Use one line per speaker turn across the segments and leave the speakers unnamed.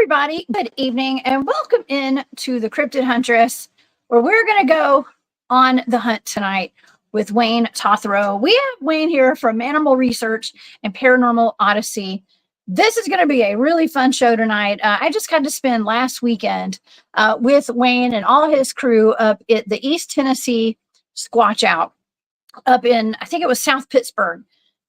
everybody. Good evening and welcome in to the Cryptid Huntress, where we're going to go on the hunt tonight with Wayne Totherow. We have Wayne here from Mannimal Research and Paranormal Odyssey. This is going to be a really fun show tonight. I just got to spend last weekend with Wayne and all his crew up at the East Tennessee Squatch Out up in, I think it was South Pittsburgh,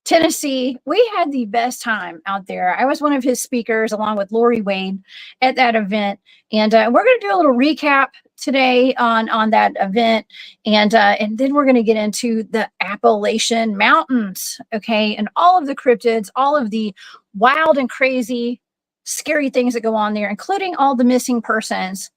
Tennessee. We had the best time out there. I was one of his speakers along with Lori Wade at that event. And we're going to do a little recap today on that event. And then we're going to get into the Appalachian Mountains. Okay. And all of the cryptids, all of the wild and crazy, scary things that go on there, including all the missing persons,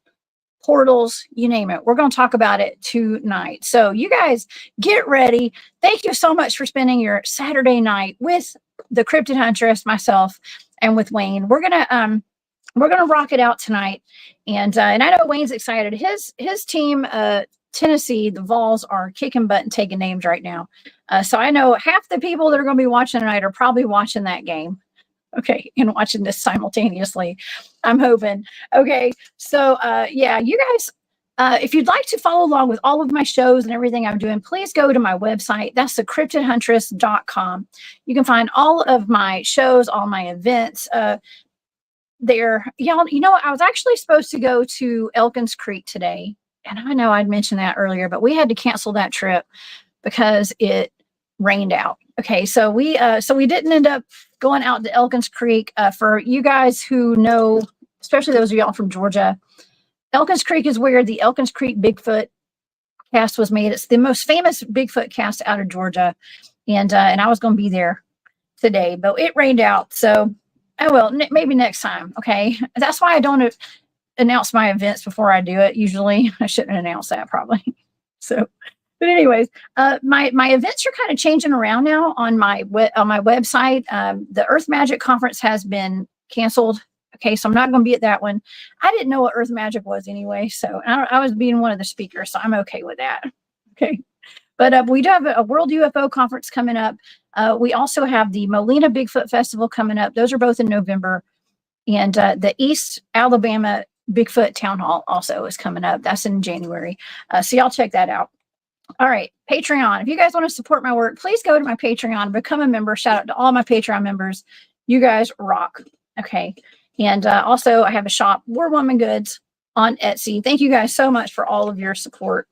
portals, you name it. We're going to talk about it tonight. So you guys get ready. Thank you so much for spending your Saturday night with the Cryptid Huntress, myself, and with Wayne. We're gonna rock it out tonight. And I know Wayne's excited. His team, Tennessee, the Vols, are kicking butt and taking names right now. So I know half the people that are going to be watching tonight are probably watching that game. Okay, and watching this simultaneously, I'm hoping. Okay, so yeah, you guys, if you'd like to follow along with all of my shows and everything I'm doing, please go to my website. That's thecryptidhuntress.com. You can find all of my shows, all my events there. Y'all, you know, I was actually supposed to go to Elkins Creek today, and I know I'd mentioned that earlier, but we had to cancel that trip because it rained out. Okay, so we didn't end up going out to Elkins Creek. For you guys who know, especially those of y'all from Georgia, Elkins Creek is where the Elkins Creek Bigfoot cast was made. It's the most famous Bigfoot cast out of Georgia, and I was going to be there today, but it rained out. So, oh well, maybe next time. Okay, that's why I don't announce my events before I do it. Usually, I shouldn't announce that probably. So. But anyways, my events are kind of changing around now on my website. The Earth Magic Conference has been canceled. Okay, so I'm not going to be at that one. I didn't know what Earth Magic was anyway, so I was being one of the speakers, so I'm okay with that. Okay, but we do have a World UFO Conference coming up. We also have the Molina Bigfoot Festival coming up. Those are both in November, and the East Alabama Bigfoot Town Hall also is coming up. That's in January. So y'all check that out. All right, Patreon. If you guys want to support my work, please go to my Patreon, become a member. Shout out to all my Patreon members. You guys rock. Okay. And also, I have a shop, War Woman Goods, on Etsy. Thank you guys so much for all of your support.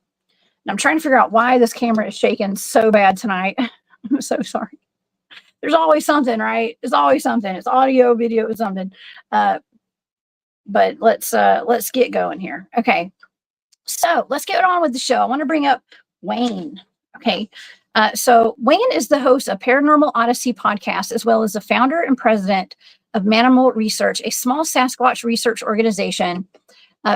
And I'm trying to figure out why this camera is shaking so bad tonight. I'm so sorry. There's always something, right? There's always something. It's audio, video, something. But let's get going here. Okay. So let's get on with the show. I want to bring up Wayne. Okay. So Wayne is the host of Paranormal Odyssey Podcast, as well as the founder and president of Mannimal Research, a small Sasquatch research organization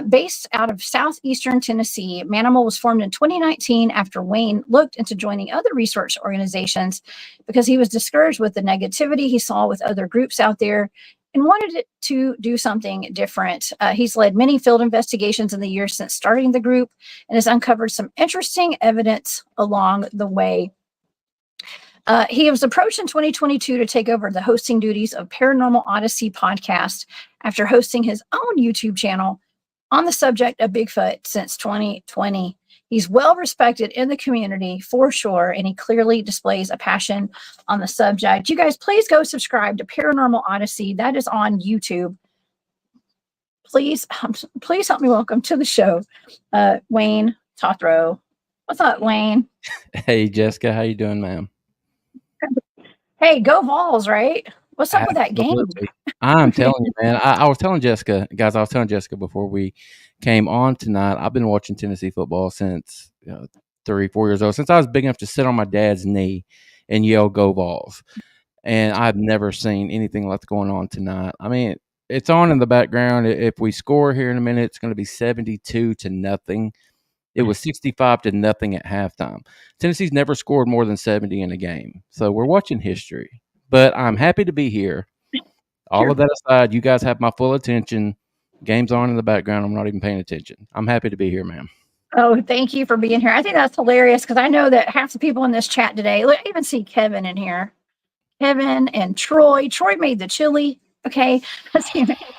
based out of southeastern Tennessee. Mannimal was formed in 2019 after Wayne looked into joining other research organizations because he was discouraged with the negativity he saw with other groups out there and wanted to do something different. He's led many field investigations in the years since starting the group and has uncovered some interesting evidence along the way. He was approached in 2022 to take over the hosting duties of Paranormal Odyssey Podcast after hosting his own YouTube channel on the subject of Bigfoot since 2020. He's well respected in the community for sure, and he clearly displays a passion on the subject. You guys, please go subscribe to Paranormal Odyssey. That is on YouTube. Please help me welcome to the show, Wayne Totherow. What's up, Wayne?
Hey, Jessica. How you doing, ma'am?
Hey, go Vols, right? What's up with that game?
I'm telling you, man. I was telling Jessica, guys, before we came on tonight, I've been watching Tennessee football since 3-4 years old, since I was big enough to sit on my dad's knee and yell, "Go Vols." And I've never seen anything like going on tonight. I mean, it's on in the background. If we score here in a minute, it's going to be 72-0. It was 65-0 at halftime. Tennessee's never scored more than 70 in a game. So we're watching history. But I'm happy to be here. All of that aside, you guys have my full attention. Game's on in the background. I'm not even paying attention. I'm happy to be here, ma'am.
Oh, thank you for being here. I think that's hilarious because I know that half the people in this chat today, look, I even see Kevin in here. Kevin and Troy. Troy made the chili. Okay.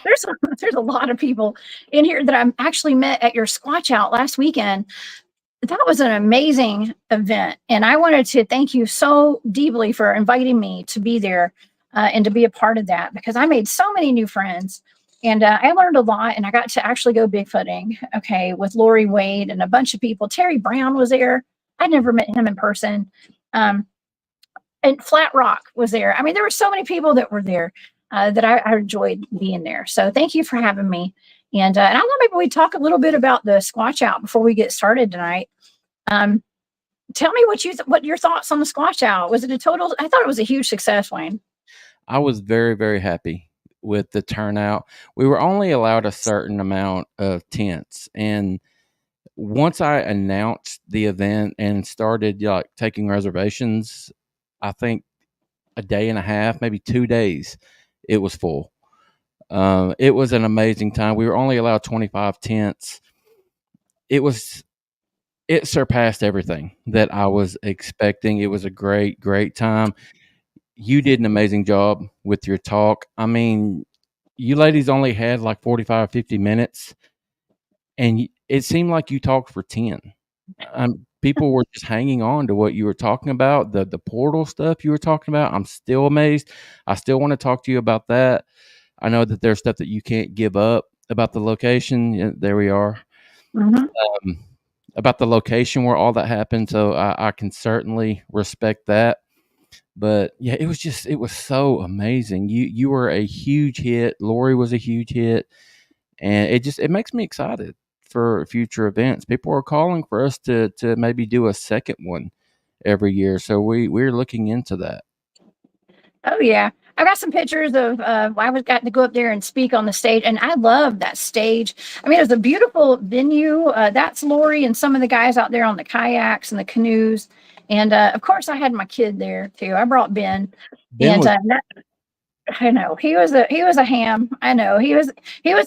there's a lot of people in here that I actually met at your Squatch Out last weekend. That was an amazing event, and I wanted to thank you so deeply for inviting me to be there and to be a part of that, because I made so many new friends, and I learned a lot, and I got to actually go Bigfooting, okay, with Lori Wade and a bunch of people. Terry Brown was there. I'd never met him in person. Um, and Flat Rock was there. I mean, there were so many people that were there that I enjoyed being there. So thank you for having me. And I thought maybe we talk a little bit about the Squatch Out before we get started tonight. Um, Tell me what your thoughts on the Squatch Out. Was it a total? I thought it was a huge success, Wayne.
I was very, very happy with the turnout. We were only allowed a certain amount of tents, and once I announced the event and started like taking reservations, I think a day and a half, maybe 2 days, it was full. It was an amazing time. We were only allowed 25 tents. It surpassed everything that I was expecting. It was a great, great time. You did an amazing job with your talk. I mean, you ladies only had like 45, 50 minutes, and it seemed like you talked for 10. People were just hanging on to what you were talking about, the portal stuff you were talking about. I'm still amazed. I still want to talk to you about that. I know that there's stuff that you can't give up about the location. There we are.
Mm-hmm.
About the location where all that happened. So I can certainly respect that. But yeah, it was so amazing. You were a huge hit. Lori was a huge hit. And it makes me excited for future events. People are calling for us to maybe do a second one every year. So we're looking into that.
Oh yeah, I got some pictures of I was got to go up there and speak on the stage, and I love that stage. I mean, it was a beautiful venue. That's Lori and some of the guys out there on the kayaks and the canoes, and of course I had my kid there too. I brought Ben,
Ben
and
was
I know he was a ham. I know he was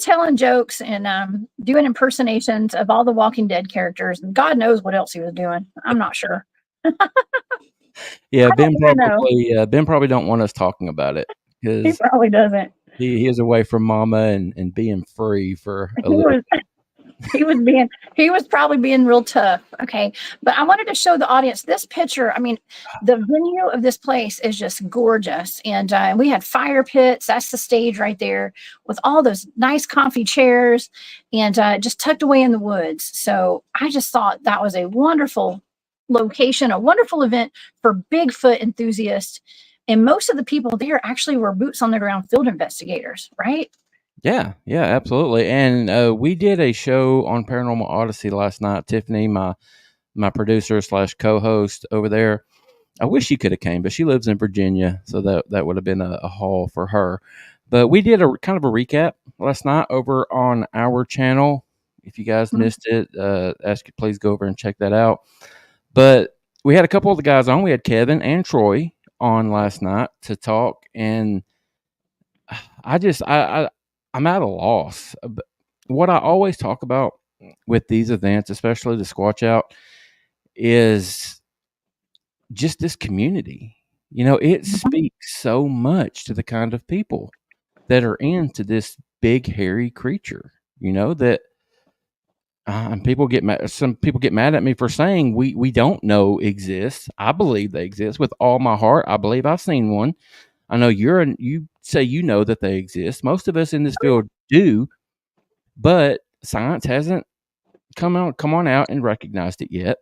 telling jokes and doing impersonations of all the Walking Dead characters, and God knows what else he was doing. I'm not sure.
Yeah,
I don't even know.
Ben probably don't want us talking about it
He
because
probably doesn't.
he is away from mama and being free for a
He
little.
was he was probably being real tough. Okay. But I wanted to show the audience this picture. I mean, the venue of this place is just gorgeous. And we had fire pits. That's the stage right there with all those nice comfy chairs and just tucked away in the woods. So I just thought that was a wonderful location, a wonderful event for Bigfoot enthusiasts. And most of the people there actually were boots on the ground field investigators, right?
Yeah, yeah, absolutely. And we did a show on Paranormal Odyssey last night. Tiffany, my producer slash co-host over there. I wish she could have came, but she lives in Virginia, so that would have been a haul for her. But we did a kind of a recap last night over on our channel. If you guys missed it, ask you please go over and check that out. But we had a couple of the guys on. We had Kevin and Troy on last night to talk, and I'm at a loss. What I always talk about with these events, especially the Squatch Out, is just this community. You know, it speaks so much to the kind of people that are into this big hairy creature. You know that, and people get mad. Some people get mad at me for saying we don't know exists. I believe they exist with all my heart. I believe I've seen one. I know you say you know that they exist. Most of us in this field do, but science hasn't come on out and recognized it yet.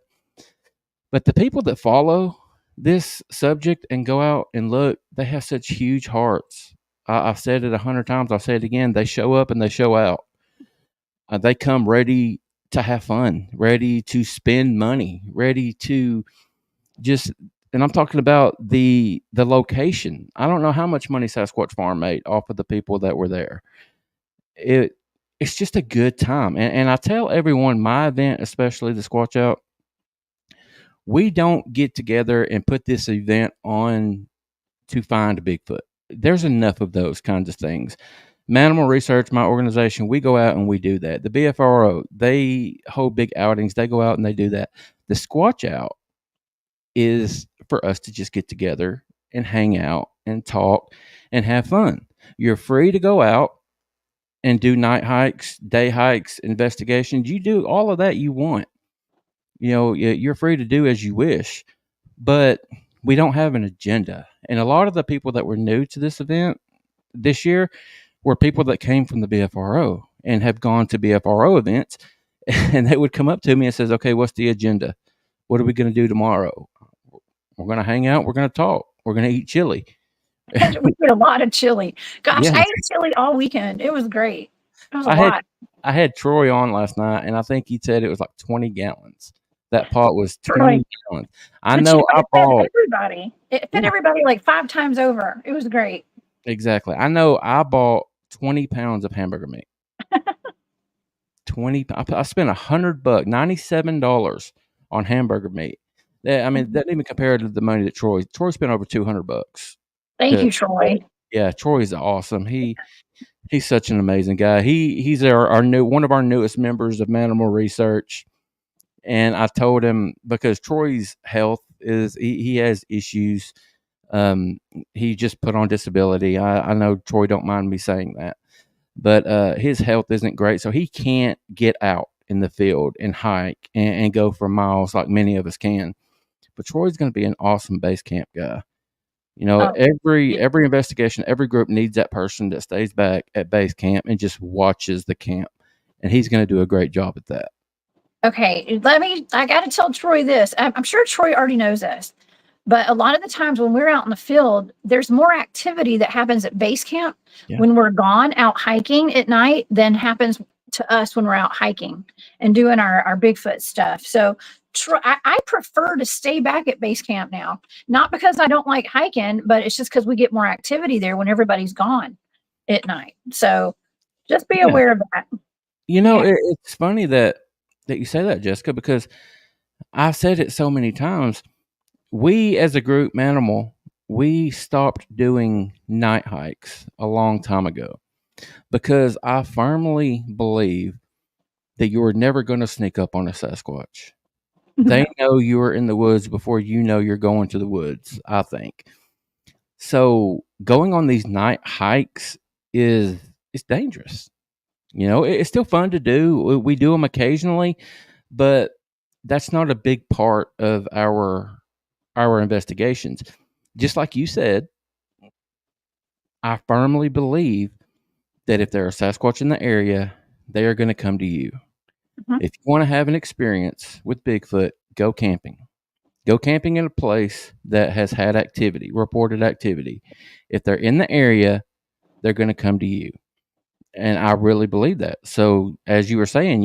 But the people that follow this subject and go out and look, they have such huge hearts. I've said it 100 times. I'll say it again. They show up and they show out. They come ready to have fun, ready to spend money, ready to just. And I'm talking about the location. I don't know how much money Sasquatch Farm made off of the people that were there. It's just a good time. And I tell everyone, my event, especially the Squatch Out, we don't get together and put this event on to find a Bigfoot. There's enough of those kinds of things. Mannimal Research, my organization, we go out and we do that. The BFRO, they hold big outings. They go out and they do that. The Squatch Out is for us to just get together and hang out and talk and have fun. You're free to go out. and do night hikes, day hikes, investigations. You do all of that you want. You're free to do as you wish, but we don't have an agenda. And a lot of the people that were new to this event this year were people that came from the BFRO and have gone to BFRO events, and they would come up to me and says, "Okay, what's the agenda? What are we going to do tomorrow? We're going to hang out. We're going to talk. We're going to eat chili."
We did a lot of chili. Gosh,
Yeah.
I ate chili all weekend. It was great. It was a
I
lot.
had Troy on last night, and I think he said it was like 20 gallons. That pot was 20
Right.
gallons. I know I
It fed
bought
everybody. It fed everybody like 5 times over. It was great.
exactly. I know I bought 20 pounds of hamburger meat. 20. I spent $100, $97 on hamburger meat. I mean, that didn't even compare to the money that Troy spent over $200.
Thank you, Troy.
Yeah, Troy's awesome. He's such an amazing guy. He's our one of our newest members of Mannimal Research. And I told him, because Troy's health is he has issues. He just put on disability. I know Troy don't mind me saying that, but his health isn't great, so he can't get out in the field and hike and go for miles like many of us can. But Troy's going to be an awesome base camp guy. Every investigation, every group needs that person that stays back at base camp and just watches the camp, and he's going to do a great job at that.
Okay, I got to tell Troy this. I'm sure Troy already knows this, but a lot of the times when we're out in the field, there's more activity that happens at base camp when we're gone out hiking at night than happens to us when we're out hiking and doing our Bigfoot stuff. So I prefer to stay back at base camp now, not because I don't like hiking, but it's just because we get more activity there when everybody's gone at night. So just be aware of that.
It's funny that you say that, Jessica, because I've said it so many times. We, as a group, Mannimal, we stopped doing night hikes a long time ago because I firmly believe that you are never going to sneak up on a Sasquatch. They know you are in the woods before you know you're going to the woods, I think. So going on these night hikes is dangerous. It's still fun to do. We do them occasionally, but that's not a big part of our investigations. Just like you said, I firmly believe that if there are Sasquatch in the area, they are going to come to you. If you want to have an experience with Bigfoot, go camping. Go camping in a place that has had activity, reported activity. If they're in the area, they're going to come to you. And I really believe that. So as you were saying,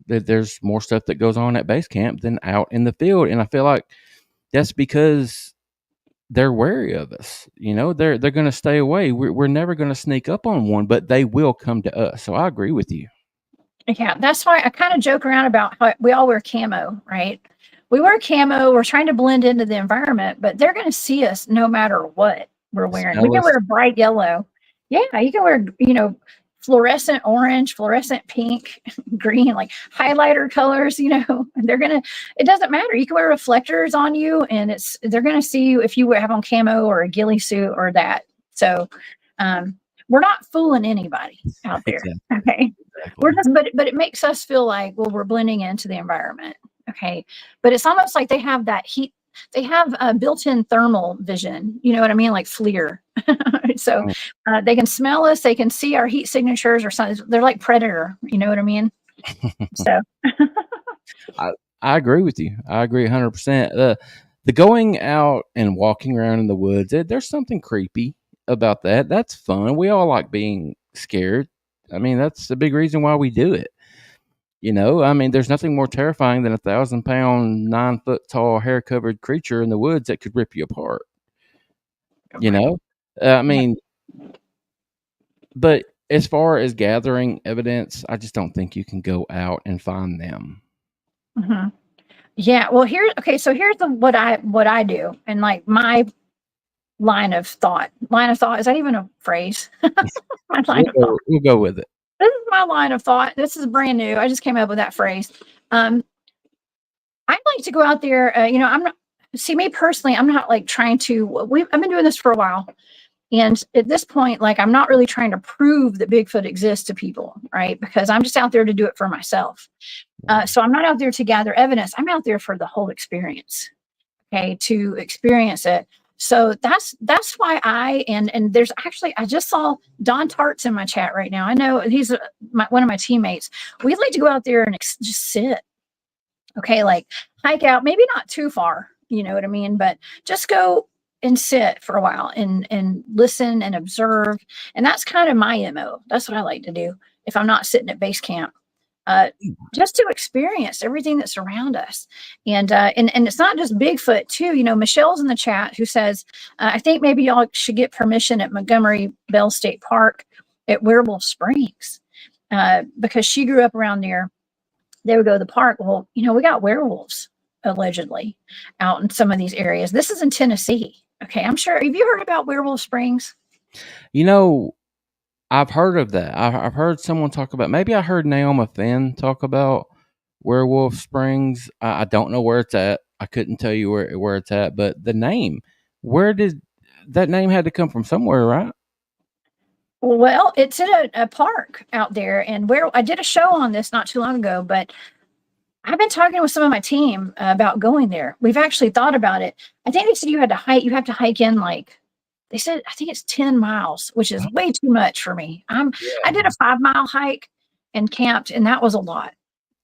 there's more stuff that goes on at base camp than out in the field. And I feel like that's because they're wary of us. They're going to stay away. We're never going to sneak up on one, but they will come to us. So I agree with you.
Yeah, that's why I kind of joke around about how we all wear camo, right? We wear camo. We're trying to blend into the environment, but they're going to see us no matter what we're wearing. We can wear bright yellow. Yeah, you can wear, fluorescent orange, fluorescent pink, green, like highlighter colors, it doesn't matter. You can wear reflectors on you and they're going to see you if you have on camo or a ghillie suit or that. So, we're not fooling anybody out there. Exactly. Okay. Exactly. But it makes us feel like, well, we're blending into the environment. Okay. But it's almost like they have that heat. They have a built-in thermal vision. You know what I mean? Like FLIR. So they can smell us. They can see our heat signatures or something. They're like Predator. You know what I mean? So
I agree with you. I agree 100%. The going out and walking around in the woods, there's something creepy about that. That's fun. We all like being scared. I mean, that's the big reason why we do it. There's nothing more terrifying than 1,000-pound, 9-foot-tall, hair-covered creature in the woods that could rip you apart. But as far as gathering evidence, I just don't think you can go out and find them.
Mm-hmm. Yeah. Well, so here's what I do, and like my line of thought. Line of thought, is that even a phrase?
We'll go with it.
This is my line of thought. This is brand new. I just came up with that phrase. I like to go out there. I'm not. See, me personally, I'm not like trying to. I've been doing this for a while, And at this point, like, I'm not really trying to prove that Bigfoot exists to people, right? Because I'm just out there to do it for myself. So I'm not out there to gather evidence. I'm out there for the whole experience, okay, to experience it. So that's why and there's actually, I just saw Don Tart's in my chat right now. I know he's one of my teammates. We'd like to go out there and just sit, okay, like hike out, maybe not too far, you know what I mean, but just go and sit for a while and listen and observe. And that's kind of my MO. That's what I like to do if I'm not sitting at base camp. Just to experience everything that's around us. And it's not just Bigfoot too. You know, Michelle's in the chat who says, I think maybe y'all should get permission at Montgomery Bell State Park at Werewolf Springs, because she grew up around there. They would go to the park. Well, you know, we got werewolves allegedly out in some of these areas. This is in Tennessee. Okay, I'm sure. Have you heard about Werewolf Springs?
You know, I've heard of that. I've heard someone talk about, maybe I heard Naomi Finn talk about Werewolf Springs. I don't know where it's at. I couldn't tell you where it's at, but the name, where did that name had to come from? Somewhere, right?
Well, it's in a park out there, and where I did a show on this not too long ago, but I've been talking with some of my team about going there. We've actually thought about it. I think they said you have to hike in, like, they said, I think it's 10 miles, which is way too much for me. I did a 5-mile hike and camped, and that was a lot.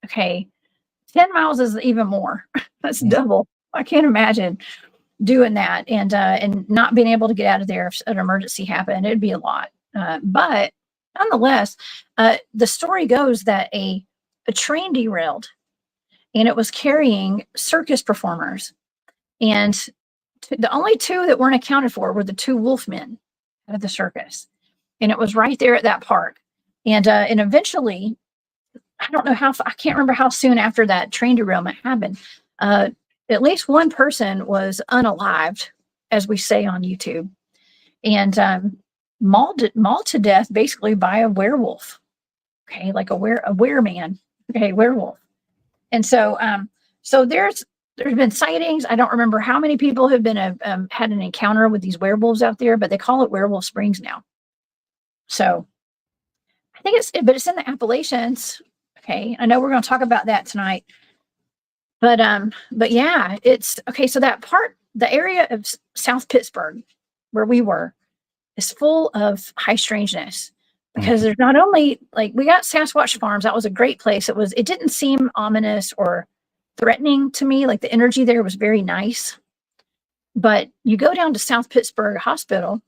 Okay. 10 miles is even more. That's double. I can't imagine doing that and not being able to get out of there if an emergency happened. It'd be a lot. But nonetheless, the story goes that a train derailed, and it was carrying circus performers. And the only two that weren't accounted for were the two wolfmen out of the circus. And it was right there at that park. And eventually, I don't know I can't remember how soon after that train derailment happened. At least one person was unalived, as we say on YouTube, and mauled to death basically by a werewolf. Okay, like a wereman. Okay, werewolf. And so there's been sightings. I don't remember how many people have been had an encounter with these werewolves out there, but they call it Werewolf Springs now. So I think it's in the Appalachians. Okay, I know we're going to talk about that tonight. But yeah, it's okay. So that part, the area of South Pittsburgh, where we were, is full of high strangeness, because there's not only, like, we got Sasquatch Farms. That was a great place. It didn't seem ominous or threatening to me. Like, the energy there was very nice. But you go down to South Pittsburgh Hospital.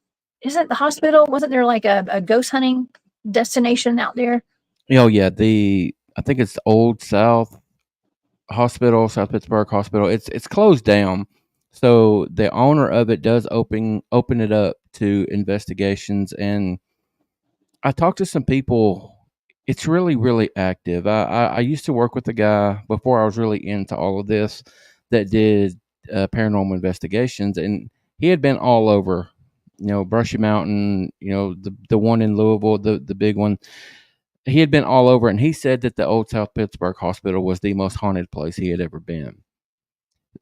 Wasn't there like a ghost hunting destination out there?
Oh yeah, I think it's Old South Hospital, South Pittsburgh Hospital. It's closed down. So the owner of it does open it up to investigations, and I talked to some people. It's really, really active. I used to work with a guy before I was really into all of this that did paranormal investigations, and he had been all over, you know, Brushy Mountain, you know, the one in Louisville, the big one. He had been all over, and he said that the Old South Pittsburgh Hospital was the most haunted place he had ever been.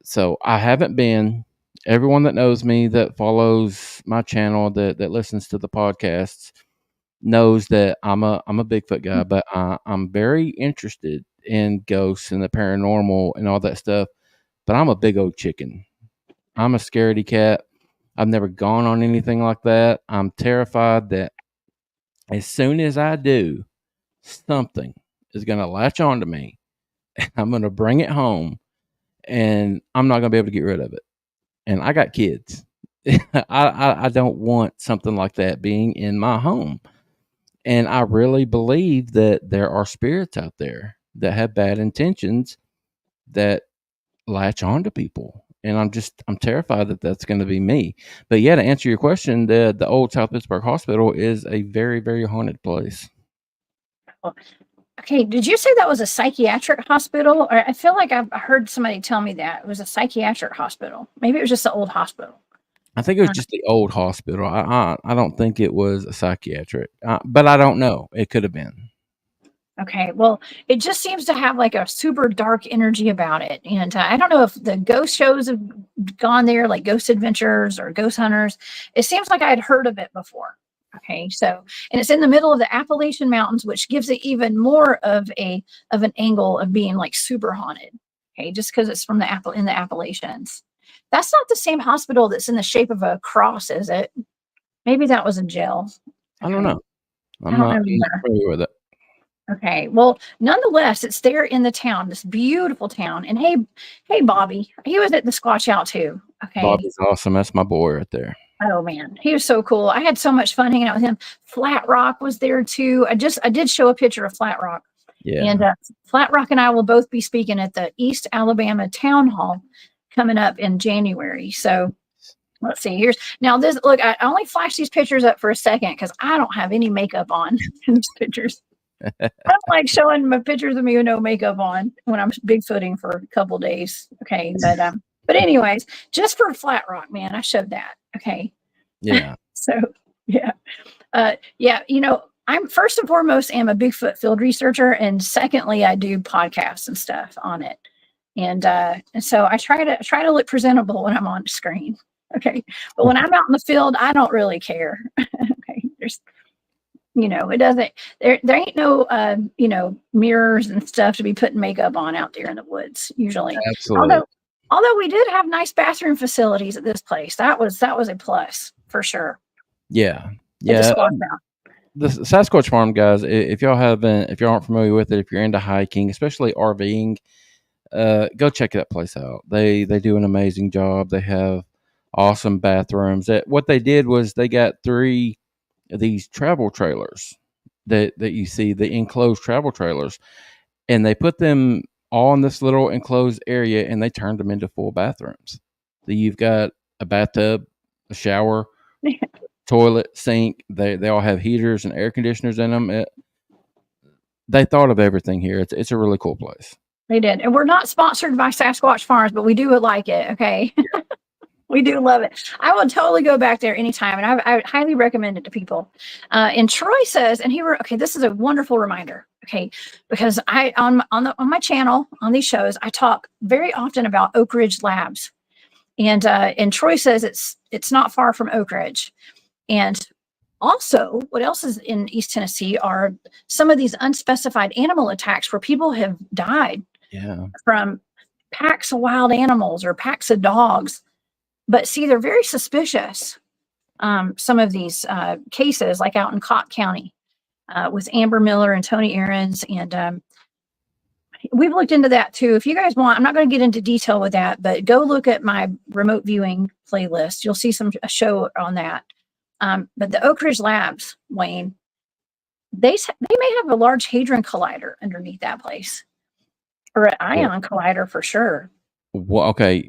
So I haven't been. Everyone that knows me, that follows my channel, that listens to the podcasts, knows that I'm a Bigfoot guy, but I'm very interested in ghosts and the paranormal and all that stuff. But I'm a big old chicken. I'm a scaredy cat. I've never gone on anything like that. I'm terrified that as soon as I do, something is going to latch onto me. I'm going to bring it home, and I'm not going to be able to get rid of it. And I got kids. I don't want something like that being in my home. And I really believe that there are spirits out there that have bad intentions that latch onto people. And I'm terrified that that's going to be me. But yeah, to answer your question, the Old South Pittsburgh Hospital is a very, very haunted place.
Okay, did you say that was a psychiatric hospital? Or I feel like I've heard somebody tell me that it was a psychiatric hospital. Maybe it was just the old hospital.
I think it was just the old hospital. I don't think it was a psychiatric, but I don't know. It could have been.
Okay, well, it just seems to have like a super dark energy about it. And I don't know if the ghost shows have gone there, like Ghost Adventures or Ghost Hunters. It seems like I had heard of it before. Okay, so and it's in the middle of the Appalachian Mountains, which gives it even more of an angle of being like super haunted. Okay, just because it's from in the Appalachians. That's not the same hospital that's in the shape of a cross, is it? Maybe that was a jail.
I don't know.
I don't know
I'm not
either.
familiar with it.
Okay. Well, nonetheless, it's there in the town, this beautiful town. And hey, Bobby, he was at the Squatch Out too. Okay.
Bobby's awesome. That's my boy right there.
Oh man, he was so cool. I had so much fun hanging out with him. Flat Rock was there too. I did show a picture of Flat Rock.
Yeah.
And Flat Rock and I will both be speaking at the East Alabama Town Hall coming up in January. So let's see. Now this look. I only flashed these pictures up for a second because I don't have any makeup on in these pictures. I don't like showing my pictures of me with no makeup on when I'm Bigfooting for a couple days. Okay, but anyways, just for Flat Rock, man, I showed that. Okay.
Yeah.
So yeah, yeah. I'm first and foremost am a Bigfoot field researcher, and secondly, I do podcasts and stuff on it, and so I try to look presentable when I'm on screen. Okay, but when I'm out in the field, I don't really care. Okay, it doesn't, there ain't no, mirrors and stuff to be putting makeup on out there in the woods usually.
Absolutely.
Although we did have nice bathroom facilities at this place. That was a plus for sure.
Yeah. Yeah. The Sasquatch Farm, guys, if y'all aren't familiar with it, if you're into hiking, especially RVing, go check that place out. They do an amazing job. They have awesome bathrooms. What they did was they got 3 of these travel trailers that you see, the enclosed travel trailers, and they put them all in this little enclosed area, and they turned them into full bathrooms. So you've got a bathtub, a shower, toilet, sink. They all have heaters and air conditioners in them. They thought of everything here. It's a really cool place.
They did, and we're not sponsored by Sasquatch Farms, but we do like it. Okay. We do love it. I will totally go back there anytime, and I would highly recommend it to people. And Troy says, and okay, this is a wonderful reminder. Okay, because I on my channel on these shows, I talk very often about Oak Ridge Labs, and Troy says it's not far from Oak Ridge, and also what else is in East Tennessee are some of these unspecified animal attacks where people have died from packs of wild animals or packs of dogs. But see, they're very suspicious. Some of these cases, like out in Cott County with Amber Miller and Tony Aarons. And we've looked into that too. If you guys want, I'm not going to get into detail with that, but go look at my remote viewing playlist. You'll see a show on that. But the Oak Ridge Labs, Wayne, they may have a Large Hadron Collider underneath that place, or an ion collider for sure.
Well, okay.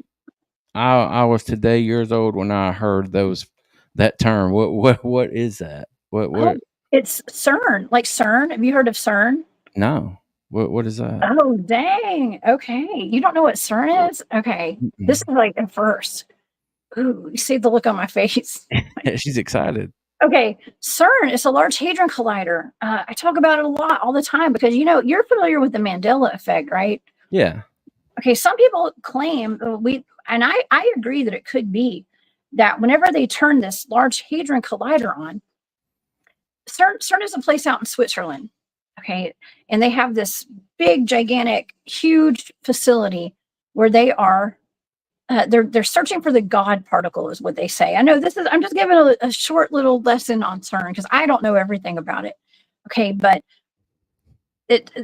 I was today years old when I heard that term. What is that? What?
Oh, it's CERN, like CERN. Have you heard of CERN?
No. What is that?
Oh, dang. Okay. You don't know what CERN is? Okay. Mm-mm. This is like the first. Ooh, you see the look on my face.
She's excited.
Okay. CERN is a Large Hadron Collider. I talk about it a lot all the time because, you're familiar with the Mandela effect, right?
Yeah.
Okay. Some people claim and I agree that it could be that whenever they turn this Large Hadron Collider on, CERN is a place out in Switzerland. Okay. And they have this big, gigantic, huge facility where they are, they're searching for the God particle is what they say. I know I'm just giving a short little lesson on CERN because I don't know everything about it. Okay. But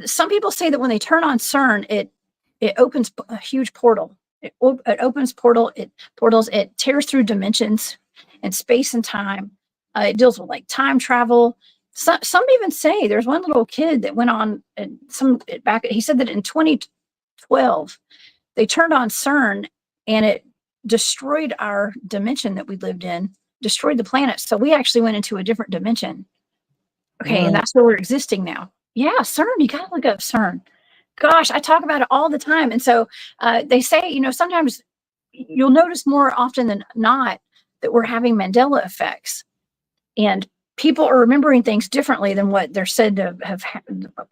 some people say that when they turn on CERN, it opens a huge portal. It opens portals. It tears through dimensions and space and time. It deals with like time travel. Some even say there's one little kid that went on he said that in 2012 they turned on CERN and it destroyed our dimension that we lived in, destroyed the planet. So we actually went into a different dimension. Okay, and that's where we're existing now. Yeah, CERN. You gotta look up CERN. Gosh, I talk about it all the time. And so they say, sometimes you'll notice more often than not that we're having Mandela effects. And people are remembering things differently than what they're said to have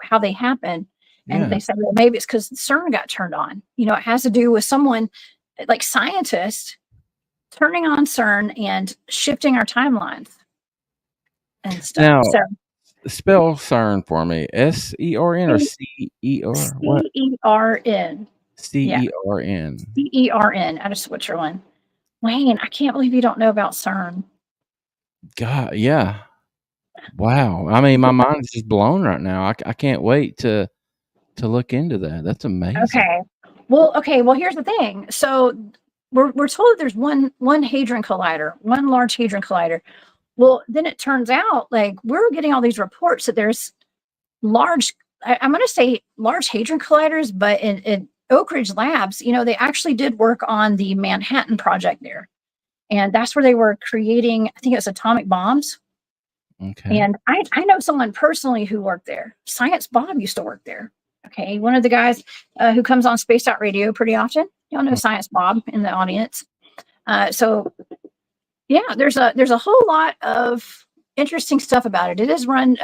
how they happen. And they say, well, maybe it's because CERN got turned on. It has to do with someone like scientists turning on CERN and shifting our timelines and stuff.
Now,
So
spell CERN for me. SERN or CER? What?
CERN.
CERN.
CERN out of Switzerland. Wayne, I can't believe you don't know about CERN.
God, yeah. Wow. I mean, my mind is just blown right now. I can't wait to look into that. That's amazing.
Okay. Well, here's the thing. So we're told that there's one hadron collider, one large hadron collider. Well, then it turns out like we're getting all these reports that there's large, I'm going to say large hadron colliders, but in Oak Ridge Labs, they actually did work on the Manhattan Project there. And that's where they were creating, I think it was atomic bombs.
Okay.
And I know someone personally who worked there. Science Bob used to work there. Okay. One of the guys who comes on Spaced Out Radio pretty often. Y'all know Science Bob in the audience. So yeah, there's a whole lot of interesting stuff about it. It is run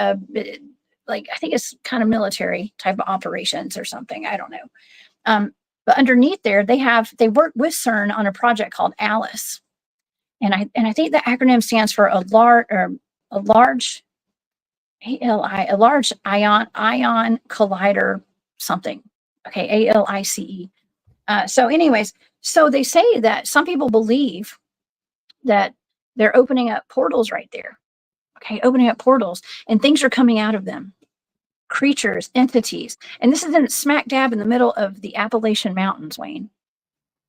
like I think it's kind of military type of operations or something. I don't know. But underneath there, they work with CERN on a project called ALICE, and I think the acronym stands for a large ALI, a large ion collider something. Okay, ALICE. So, anyways, so they say that some people believe that they're opening up portals right there. Okay, opening up portals, and things are coming out of them. Creatures, entities, and this is in smack dab in the middle of the Appalachian Mountains, Wayne.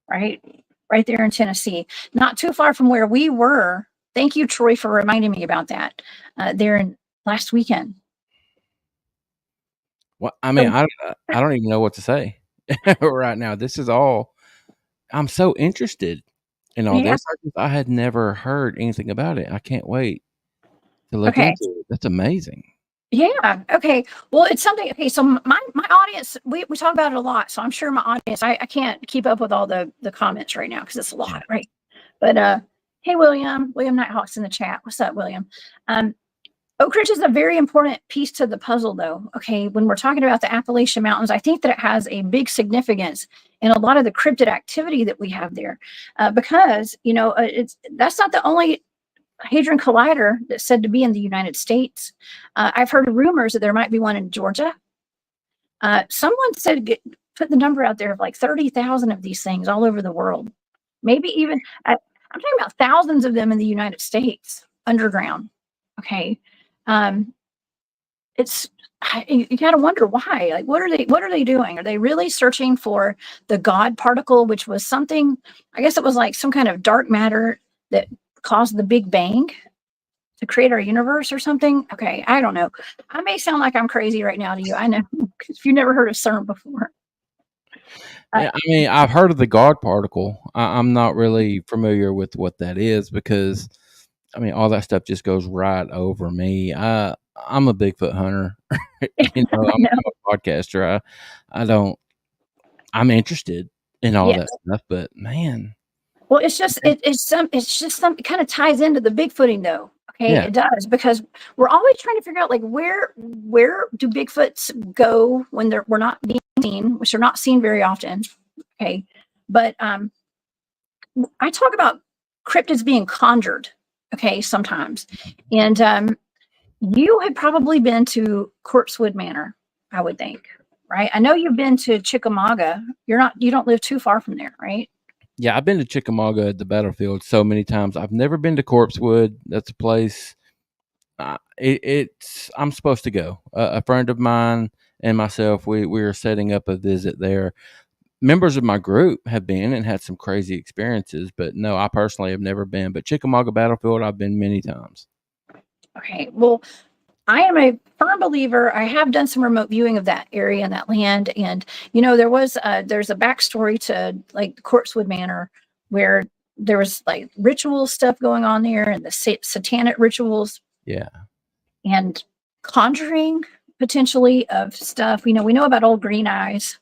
Right there in Tennessee, not too far from where we were. Thank you, Troy, for reminding me about that. There in last weekend.
Well, I mean, I don't even know what to say right now. This is all. I'm so interested in all this. I had never heard anything about it. I can't wait to look into it. That's amazing.
Yeah. Okay. Well, it's something. Okay. So my audience, we talk about it a lot. So I'm sure my audience, I can't keep up with all the comments right now because it's a lot, right? But hey, William Nighthawk's in the chat. What's up, William? Oak Ridge is a very important piece to the puzzle, though. Okay, when we're talking about the Appalachian Mountains, I think that it has a big significance in a lot of the cryptid activity that we have there, because that's not the only hadron collider that's said to be in the United States. I've heard rumors that there might be one in Georgia. Someone said put the number out there of like 30,000 of these things all over the world. Maybe even I'm talking about thousands of them in the United States underground. Okay. It's you gotta wonder why. Like, what are they doing? Are they really searching for the God particle, which was something? I guess it was like some kind of dark matter that caused the Big Bang to create our universe or something. Okay, I don't know. I may sound like I'm crazy right now to you. I know, because if you've never heard of CERN before.
Yeah, I mean, I've heard of the God particle. I'm not really familiar with what that is because, I mean, all that stuff just goes right over me. I'm a Bigfoot hunter. I'm a podcaster. I'm interested in all that stuff, but man.
Well, it's just some it kind of ties into the Bigfooting though. Okay, it does, because we're always trying to figure out like where do Bigfoots go when we're not being seen, which are not seen very often. Okay, but I talk about cryptids being conjured. Okay, sometimes, and you had probably been to Corpsewood Manor, I would think, right? I know you've been to Chickamauga. You don't live too far from there, right?
Yeah, I've been to Chickamauga at the battlefield so many times. I've never been to Corpsewood. That's a place I'm supposed to go. A friend of mine and myself, we are setting up a visit there. Members of my group have been and had some crazy experiences, but no, I personally have never been. But Chickamauga battlefield, I've been many times. Okay,
well, I am a firm believer. I have done some remote viewing of that area and that land. And, there's a backstory to like Corpsewood Manor where there was like ritual stuff going on there and the satanic rituals.
Yeah.
And conjuring potentially of stuff. We know about old Green Eyes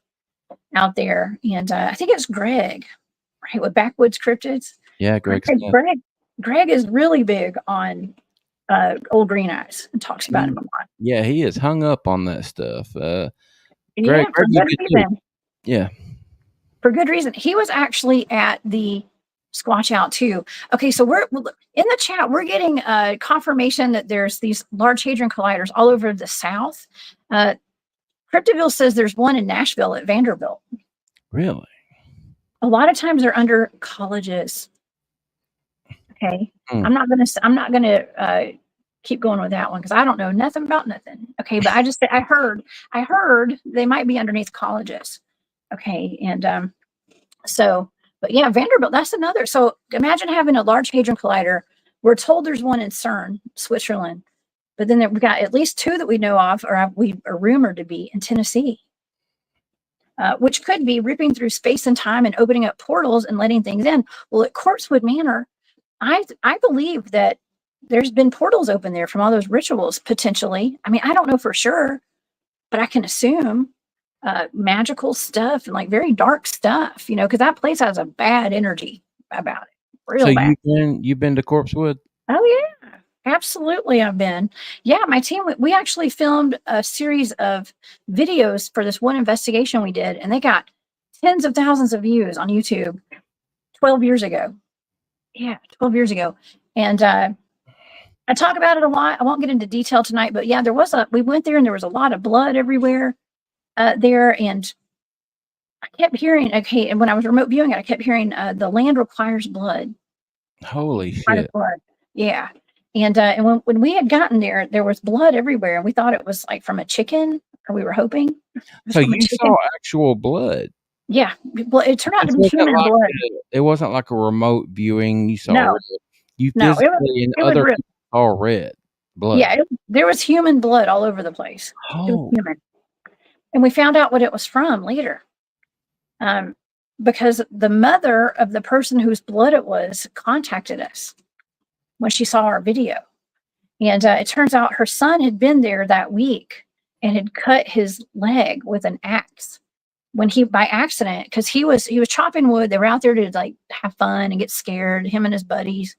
out there. And I think it's Greg, right? With Backwoods Cryptids.
Yeah, Greg
is really big on Old Green Eyes, and talks about him a lot.
Yeah, he is hung up on that stuff. Greg,
Yeah, for good reason.
Yeah.
For good reason. He was actually at the Squatch Out too. Okay, so we're in the chat. We're getting confirmation that there's these large hadron colliders all over the South. Cryptiville says there's one in Nashville at Vanderbilt.
Really?
A lot of times they're under colleges. Okay, I'm not gonna keep going with that one because I don't know nothing about nothing. Okay, but I heard they might be underneath colleges. Okay, and but yeah, Vanderbilt, that's another. So imagine having a large hadron collider. We're told there's one in CERN, Switzerland, but then we've got at least two that we know of, or we are rumored to be in Tennessee, which could be ripping through space and time and opening up portals and letting things in. Well, at Corpsewood Manor, I believe that there's been portals open there from all those rituals, potentially. I mean, I don't know for sure, but I can assume magical stuff and like very dark stuff, because that place has a bad energy about it. Real bad.
You've been to Corpsewood?
Oh yeah, absolutely. I've been. Yeah, my team, we actually filmed a series of videos for this one investigation we did, and they got tens of thousands of views on YouTube 12 years ago. Yeah, 12 years ago. And I talk about it a lot. I won't get into detail tonight, but yeah, we went there and there was a lot of blood everywhere there. And I kept hearing, okay, and when I was remote viewing it, I kept hearing the land requires blood.
Holy shit.
Blood. Yeah. And when we had gotten there, there was blood everywhere. And we thought it was like from a chicken, or we were hoping.
So you saw actual blood?
Yeah. Well, it turned out to be human blood.
It wasn't like a remote viewing. You saw
no.
You physically and other people saw red blood.
Yeah, there was human blood all over the place.
Oh.
It was human. And we found out what it was from later. Because the mother of the person whose blood it was contacted us when she saw our video. And it turns out her son had been there that week and had cut his leg with an axe by accident, because he was chopping wood. They were out there to like have fun and get scared, him and his buddies.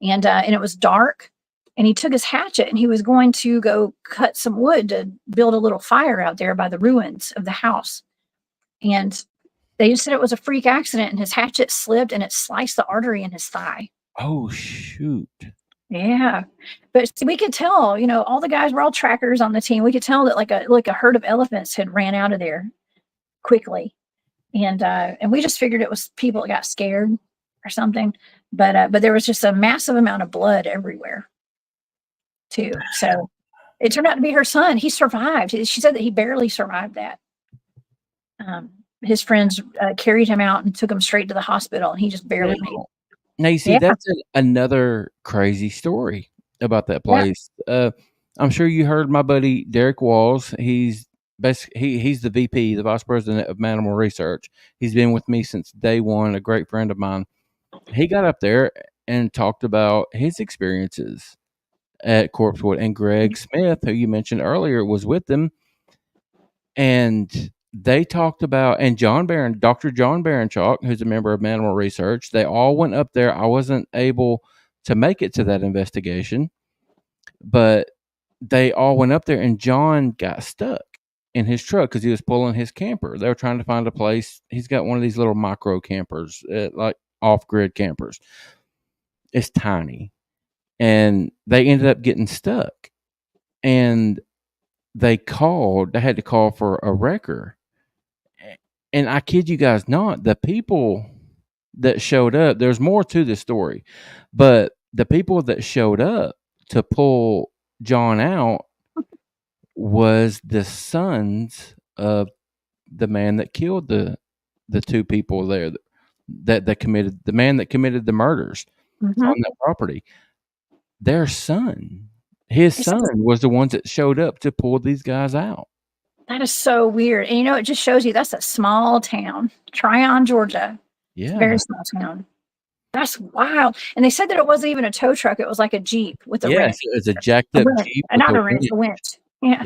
And it was dark, and he took his hatchet and he was going to go cut some wood to build a little fire out there by the ruins of the house. And they just said it was a freak accident, and his hatchet slipped and it sliced the artery in his thigh.
Oh, shoot.
Yeah. But we could tell, all the guys were all trackers on the team. We could tell that like a herd of elephants had ran out of there quickly. And we just figured it was people that got scared or something. But there was just a massive amount of blood everywhere too. So it turned out to be her son. He survived. She said that he barely survived that. His friends carried him out and took him straight to the hospital, and he just barely made it.
Now you see, that's another crazy story about that place. Yeah. I'm sure you heard my buddy Derek Walls. He's the VP, the vice president of Mannimal Research. He's been with me since day one, a great friend of mine. He got up there and talked about his experiences at Corpsewood, and Greg Smith, who you mentioned earlier, was with them. And they talked about, and Dr. John Baranchuk, who's a member of Mannimal Research, they all went up there. I wasn't able to make it to that investigation, but they all went up there, and John got stuck in his truck because he was pulling his camper. They were trying to find a place. He's got one of these little micro campers, like off-grid campers. It's tiny. And they ended up getting stuck. And they had to call for a wrecker. And I kid you guys not, the people that showed up, there's more to this story, but the people that showed up to pull John out was the sons of the man that killed the two people there, that committed the murders on that property. Their son, his son, was the ones that showed up to pull these guys out.
That is so weird. And it just shows you that's a small town, Tryon, Georgia.
Yeah.
It's a very small town. That's wild. And they said that it wasn't even a tow truck. It was like a Jeep with a winch.
It's a jacked up Jeep.
Not a winch, a winch. Yeah.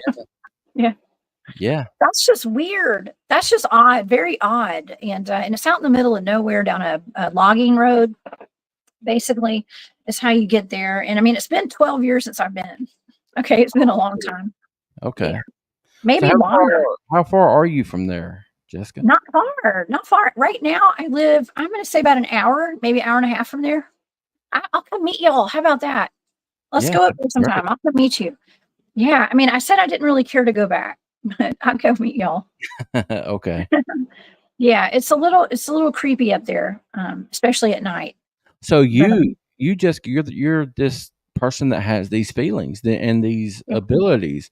Yeah.
That's just weird. That's just odd, very odd. And it's out in the middle of nowhere down a logging road. basically is how you get there. And I mean, it's been 12 years since I've been. Okay, it's been a long time.
Okay.
Yeah.
So
Maybe longer.
how far are you from there, Jessica?
Not far. Right now, I'm going to say about an hour, maybe hour and a half from there. I'll come meet y'all. How about that? Let's go up there sometime. I'll come meet you. Yeah. I mean, I said I didn't really care to go back, but I'll go meet y'all.
Okay.
Yeah. It's a little creepy up there, especially at night.
So you're this person that has these feelings and these abilities,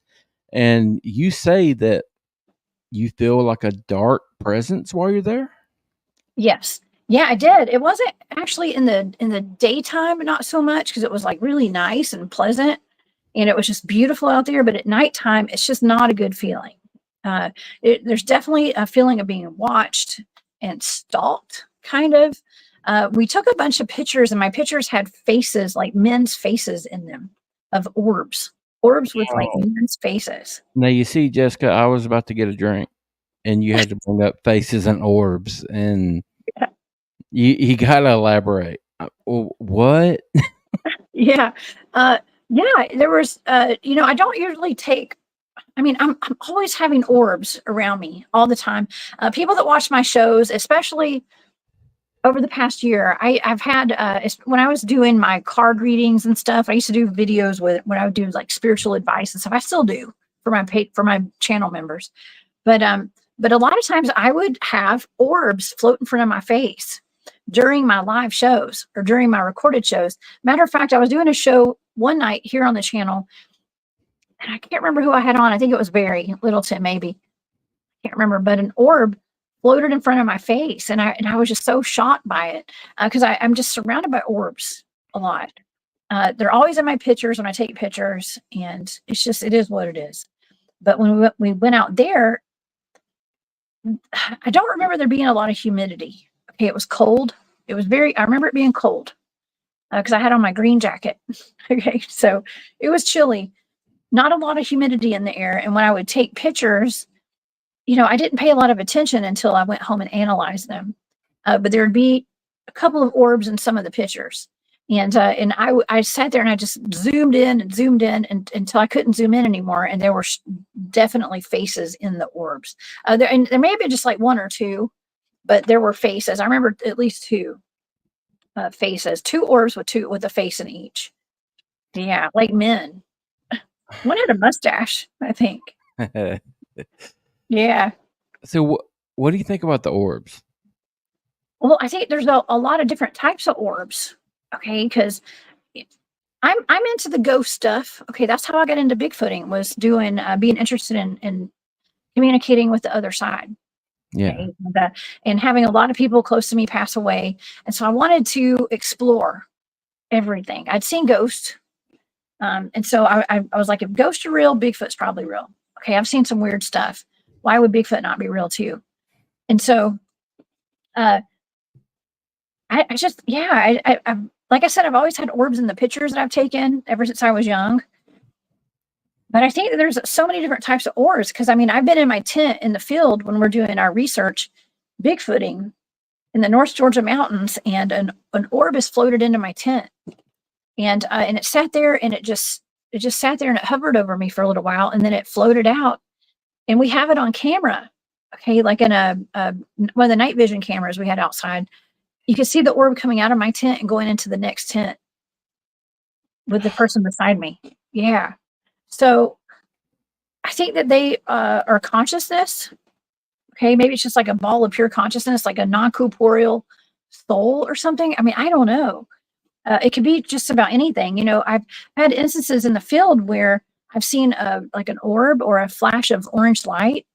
and you say that you feel like a dark presence while you're there?
Yes. Yeah, I did. It wasn't actually in the daytime, not so much, because it was like really nice and pleasant and it was just beautiful out there. But at nighttime, it's just not a good feeling. There's definitely a feeling of being watched and stalked, kind of. We took a bunch of pictures, and my pictures had faces, like men's faces in them, of orbs with like men's faces.
Now, you see, Jessica, I was about to get a drink, and you had to bring up faces and orbs, and you got to elaborate. What?
Yeah. There was, I don't usually I'm always having orbs around me all the time. People that watch my shows, especially over the past year, I've had, when I was doing my card readings and stuff, I used to do videos when I would do like spiritual advice and stuff. I still do for my channel members. But a lot of times I would have orbs float in front of my face during my live shows or during my recorded shows. Matter of fact, I was doing a show one night here on the channel, and I can't remember who I had on. I think it was Barry Littleton, maybe. I can't remember, but an orb floated in front of my face, and I was just so shocked by it because I'm just surrounded by orbs a lot. They're always in my pictures when I take pictures, and it is what it is. But when we went out there, I don't remember there being a lot of humidity. Okay, it was cold. I remember it being cold because I had on my green jacket. Okay, so it was chilly. Not a lot of humidity in the air. And when I would take pictures, I didn't pay a lot of attention until I went home and analyzed them. But there would be a couple of orbs in some of the pictures. And I sat there and I just zoomed in until I couldn't zoom in anymore. And there were definitely faces in the orbs. There may have been just like one or two, but there were faces. I remember at least two faces, two orbs with a face in each. Yeah, like men. One had a mustache, I think. Yeah.
So what do you think about the orbs?
Well, I think there's a lot of different types of orbs. Okay, because I'm into the ghost stuff. Okay, that's how I got into Bigfooting, was doing being interested in communicating with the other side.
Yeah.
Okay? And having a lot of people close to me pass away, and so I wanted to explore everything. I'd seen ghosts. And so I was like, if ghosts are real, Bigfoot's probably real. Okay, I've seen some weird stuff. Why would Bigfoot not be real too? And so I like I said, I've always had orbs in the pictures that I've taken ever since I was young. But I think that there's so many different types of orbs because, I've been in my tent in the field when we're doing our research, Bigfooting in the North Georgia mountains, and an orb is floated into my tent. And it sat there, and it just sat there, and it hovered over me for a little while, and then it floated out, and we have it on camera. Okay, like in one of the night vision cameras we had outside, you could see the orb coming out of my tent and going into the next tent with the person beside me. Yeah, so I think that they are consciousness. Okay, maybe it's just like a ball of pure consciousness, like a non-corporeal soul or something. I don't know. It could be just about anything. I've had instances in the field where I've seen like an orb or a flash of orange light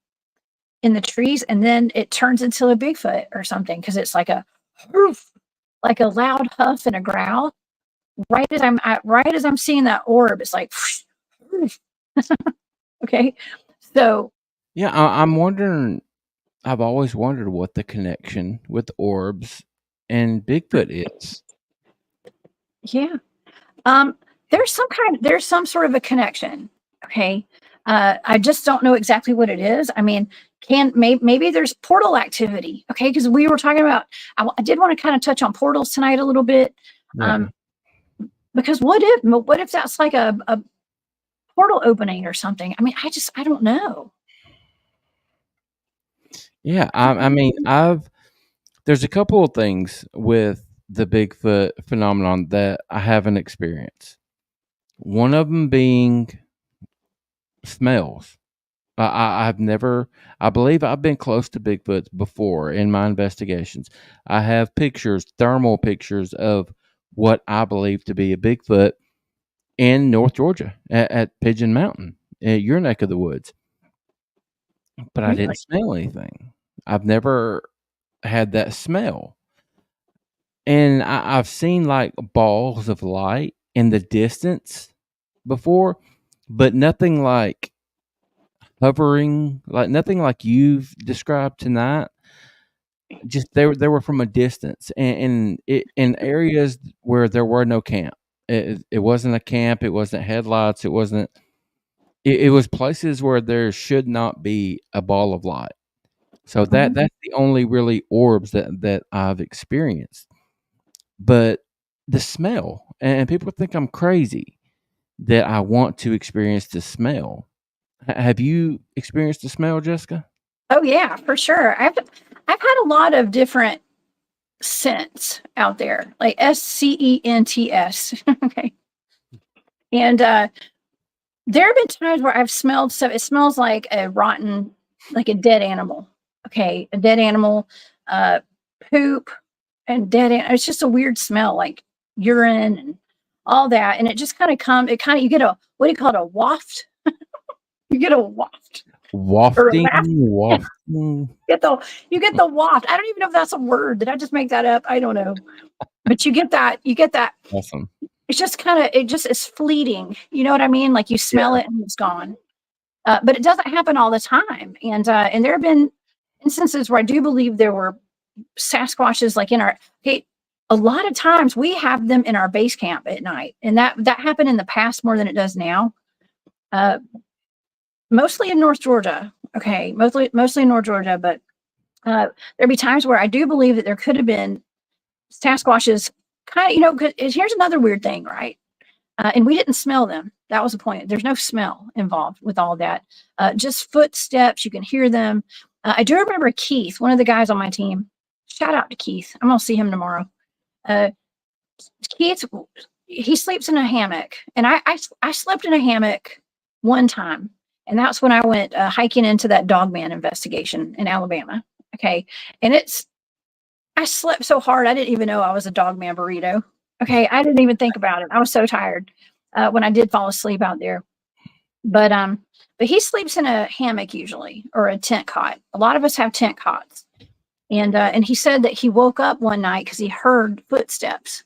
in the trees, and then it turns into a Bigfoot or something because it's like a loud huff and a growl. Right as I'm seeing that orb, it's like, okay. So
yeah, I'm wondering. I've always wondered what the connection with orbs and Bigfoot is.
Yeah. There's some sort of a connection. Okay. I just don't know exactly what it is. Maybe there's portal activity. Okay. Because we were talking about, I did want to kind of touch on portals tonight a little bit.
Yeah.
Because what if that's like a portal opening or something? I mean, I don't know.
Yeah. I mean, there's a couple of things with the Bigfoot phenomenon that I haven't experienced. One of them being smells. I've never, I believe I've been close to Bigfoot before in my investigations. I have pictures, thermal pictures of what I believe to be a Bigfoot in North Georgia at Pigeon Mountain, at your neck of the woods. But I
Really?
didn't smell anything. I've never had that smell. And I've seen like balls of light in the distance before, but nothing like hovering, like nothing like you've described tonight. Just they were from a distance, and in areas where there were no camp. It wasn't a camp. It wasn't headlights. It wasn't. It was places where there should not be a ball of light. So that's the only really orbs that I've experienced. But the smell, and people think I'm crazy that I want to experience the smell. Have you experienced the smell, Jessica?
Oh yeah, for sure. I've had a lot of different scents out there, like SCENTS. Okay. And there have been times where I've smelled stuff. It smells like a rotten, like a dead animal. Okay, a dead animal, poop, and it's just a weird smell, like urine and all that. And it just kind of you get a, what do you call it, a waft? You get a waft. Or a
Wafting.
you get the waft. I don't even know if that's a word. Did I just make that up? I don't know. But you get that.
Awesome.
It's just it just is fleeting. You know what I mean? Like you smell it and it's gone. But it doesn't happen all the time. And there have been instances where I do believe there were Sasquatches like a lot of times we have them in our base camp at night. And that happened in the past more than it does now. Mostly in North Georgia. Okay. Mostly in North Georgia, but there'd be times where I do believe that there could have been Sasquatches kind of, here's another weird thing, right? And we didn't smell them. That was the point. There's no smell involved with all that. Just footsteps. You can hear them. I do remember Keith, one of the guys on my team. Shout out to Keith. I'm going to see him tomorrow. Keith, he sleeps in a hammock. And I slept in a hammock one time. And that's when I went hiking into that Dogman investigation in Alabama. Okay. And I slept so hard, I didn't even know I was a Dogman burrito. Okay. I didn't even think about it. I was so tired when I did fall asleep out there. But he sleeps in a hammock usually, or a tent cot. A lot of us have tent cots. And he said that he woke up one night because he heard footsteps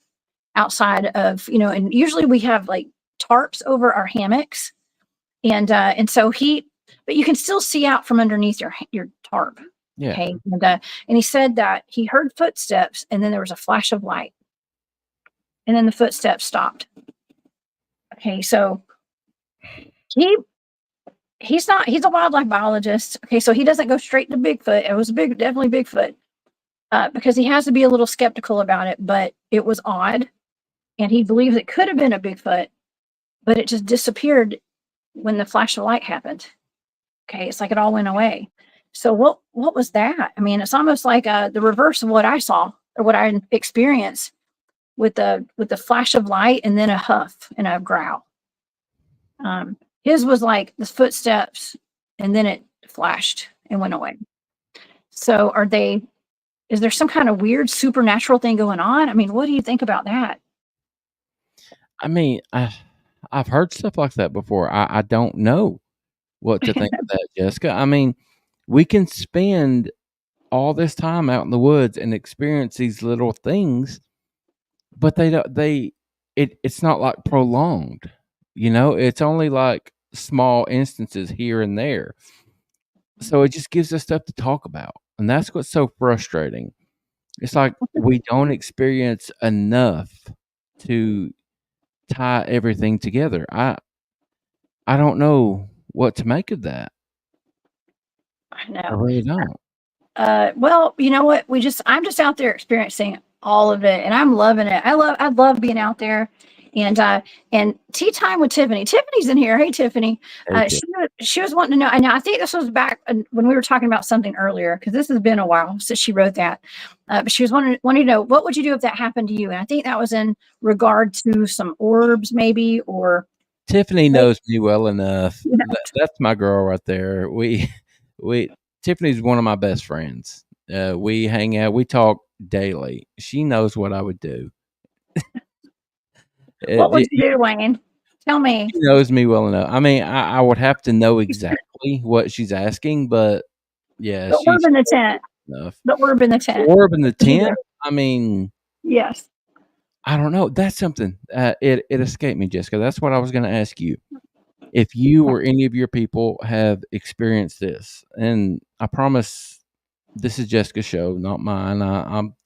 outside of, and usually we have like tarps over our hammocks. And so but you can still see out from underneath your tarp.
Yeah.
Okay. And he said that he heard footsteps and then there was a flash of light. And then the footsteps stopped. Okay. So he's a wildlife biologist. Okay. So he doesn't go straight to Bigfoot. It was definitely Bigfoot. Because he has to be a little skeptical about it, but it was odd. And he believes it could have been a Bigfoot, but it just disappeared when the flash of light happened. Okay, it's like it all went away. So what was that? I mean, it's almost like the reverse of what I saw or what I experienced with the flash of light and then a huff and a growl. His was like the footsteps and then it flashed and went away. So is there some kind of weird supernatural thing going on? I mean, what do you think about that?
I mean, I've heard stuff like that before. I don't know what to think of that, Jessica. I mean, we can spend all this time out in the woods and experience these little things, but it's not like prolonged. It's only like small instances here and there. So it just gives us stuff to talk about. And that's what's so frustrating. It's like we don't experience enough to tie everything together. I don't know what to make of that.
I know.
I really don't.
Well, you know what? I'm just out there experiencing all of it, and I'm loving it. I love being out there, and tea time with Tiffany. Tiffany's in here. Hey, Tiffany.
Hey, Tiff.
She was wanting to know, and I think this was back when we were talking about something earlier, because this has been a while since she wrote that. But she was wanting to know, what would you do if that happened to you? And I think that was in regard to some orbs, maybe, or
Tiffany knows me well enough.
you know,
That's my girl right there. We Tiffany's one of my best friends. We hang out. We talk daily. She knows what I would do.
what would you do, Wayne? Tell me.
She knows me well enough. I mean, I would have to know exactly what she's asking, but yeah,
The orb in the tent.
enough.
The orb in the tent.
Orb in the tent. I mean,
yes.
I don't know. That's something. It escaped me, Jessica. That's what I was going to ask you. If you or any of your people have experienced this, and I promise this is Jessica's show, not mine.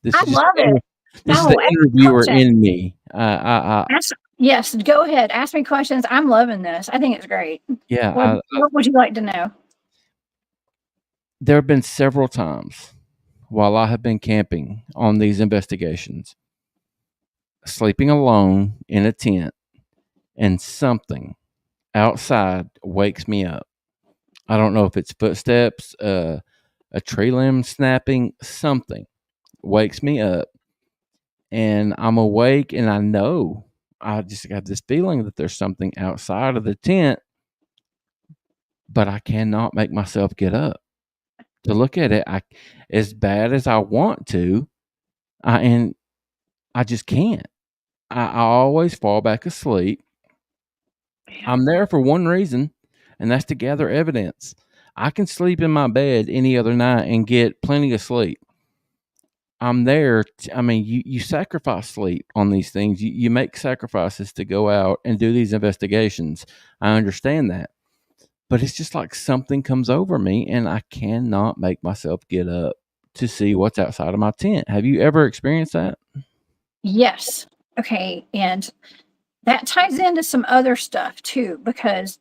This
I
is
love it.
This is
No,
the interviewer
content.
in me.
Yes, go ahead. Ask me questions. I'm loving this. I think it's great.
Yeah.
What would you like to know?
There have been several times while I have been camping on these investigations, sleeping alone in a tent, and something outside wakes me up. I don't know if it's footsteps, a tree limb snapping, something wakes me up, and I'm awake, and I know I just got this feeling that there's something outside of the tent, but I cannot make myself get up to look at it. As bad as I want to, and I just can't. I always fall back asleep. I'm there for one reason, and that's to gather evidence. I can sleep in my bed any other night and get plenty of sleep. I'm there. You sacrifice sleep on these things. You make sacrifices to go out and do these investigations. I understand that. But it's just like something comes over me and I cannot make myself get up to see what's outside of my tent. Have you ever experienced that?
Yes. Okay. And that ties into some other stuff too, because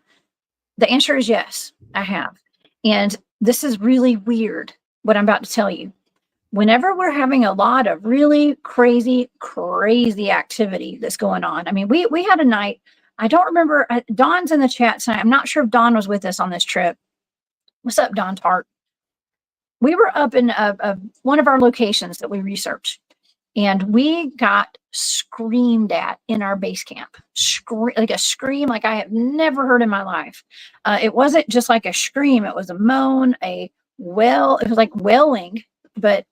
the answer is yes, I have. And this is really weird, what I'm about to tell you. Whenever we're having a lot of really crazy activity that's going on. I mean, we had a night, I don't remember, Dawn's in the chat tonight. I'm not sure if Dawn was with us on this trip. What's up, Dawn Tart? We were up in one of our locations that we researched, and we got screamed at in our base camp. Like a scream like I have never heard in my life. It wasn't just like a scream. It was a moan, a wail. It was like wailing, but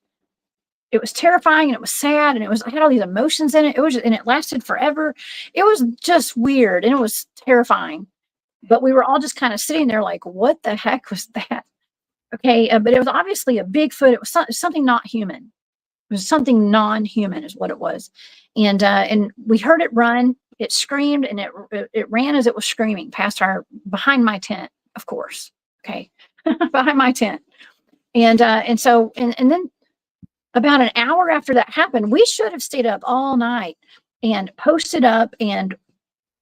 it was terrifying and it was sad and I had all these emotions in it. And it lasted forever. It was just weird and it was terrifying. But we were all just kind of sitting there like, what the heck was that? Okay, but it was obviously a Bigfoot. It was something not human. It was something non-human is what it was. And we heard it run. It screamed and it ran as it was screaming behind my tent, of course. Okay, behind my tent. And then about an hour after that happened, we should have stayed up all night and posted up and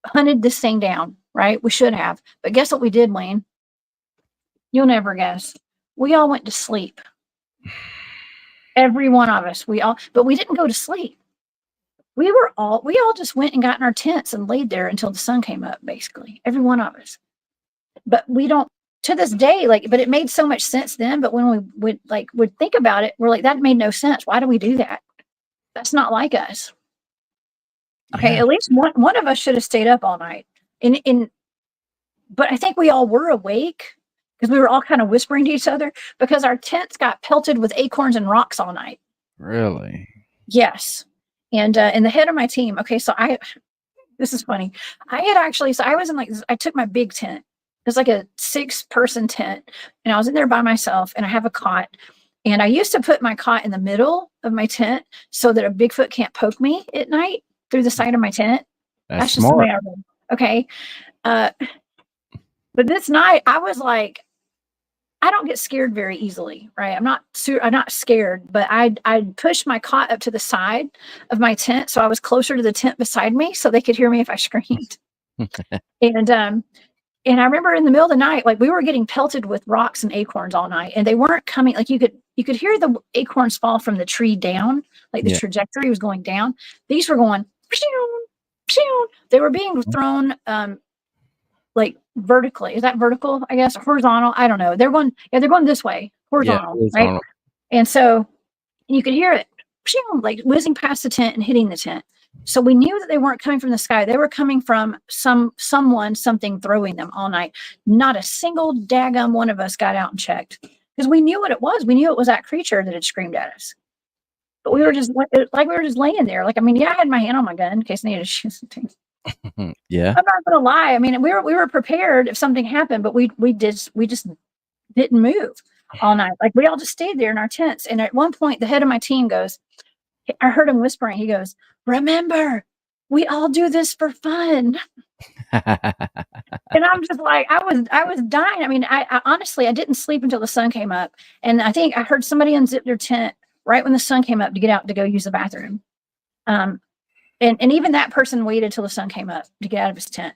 hunted this thing down, right? We should have. But guess what we did, Wayne? You'll never guess. We all went to sleep. Every one of us. But we didn't go to sleep. We all just went and got in our tents and laid there until the sun came up, basically. Every one of us. But we don't, to this day, but it made so much sense then. But when we would think about it, we're like, that made no sense. Why do we do that? That's not like us. Okay, yeah. At least one of us should have stayed up all night. But I think we all were awake because we were all kind of whispering to each other because our tents got pelted with acorns and rocks all night.
Really?
Yes. And the head of my team. Okay, so this is funny. I was in I took my big tent. It was like a 6-person tent, and I was in there by myself, and I have a cot. And I used to put my cot in the middle of my tent so that a Bigfoot can't poke me at night through the side of my tent.
That's
just
smart.
the way I roll. Okay. But this night I was like, I don't get scared very easily, right? I'm not scared, but I'd push my cot up to the side of my tent so I was closer to the tent beside me so they could hear me if I screamed. And I remember in the middle of the night, we were getting pelted with rocks and acorns all night, and they weren't coming. You could you could hear the acorns fall from the tree down, like the trajectory was going down. These were going, pshing, pshing. They were being thrown like vertically. Is that vertical, I guess? Horizontal? I don't know. They're going this way, horizontal, right? And so you could hear it pshing, like whizzing past the tent and hitting the tent. So we knew that they weren't coming from the sky. They were coming from something throwing them all night. Not a single daggum one of us got out and checked because we knew what it was. We knew it was that creature that had screamed at us. But we were just like we were just laying there. Like, I mean, yeah, I had my hand on my gun in case I needed to shoot something.
Yeah.
I'm not gonna lie. I mean, we were prepared if something happened, but we just didn't move all night. Like, we all just stayed there in our tents. And at one point, the head of my team goes, I heard him whispering. He goes, "Remember, we all do this for fun." And I'm just like, I was dying. I mean, I honestly, I didn't sleep until the sun came up. And I think I heard somebody unzip their tent right when the sun came up to get out to go use the bathroom. And even that person waited till the sun came up to get out of his tent.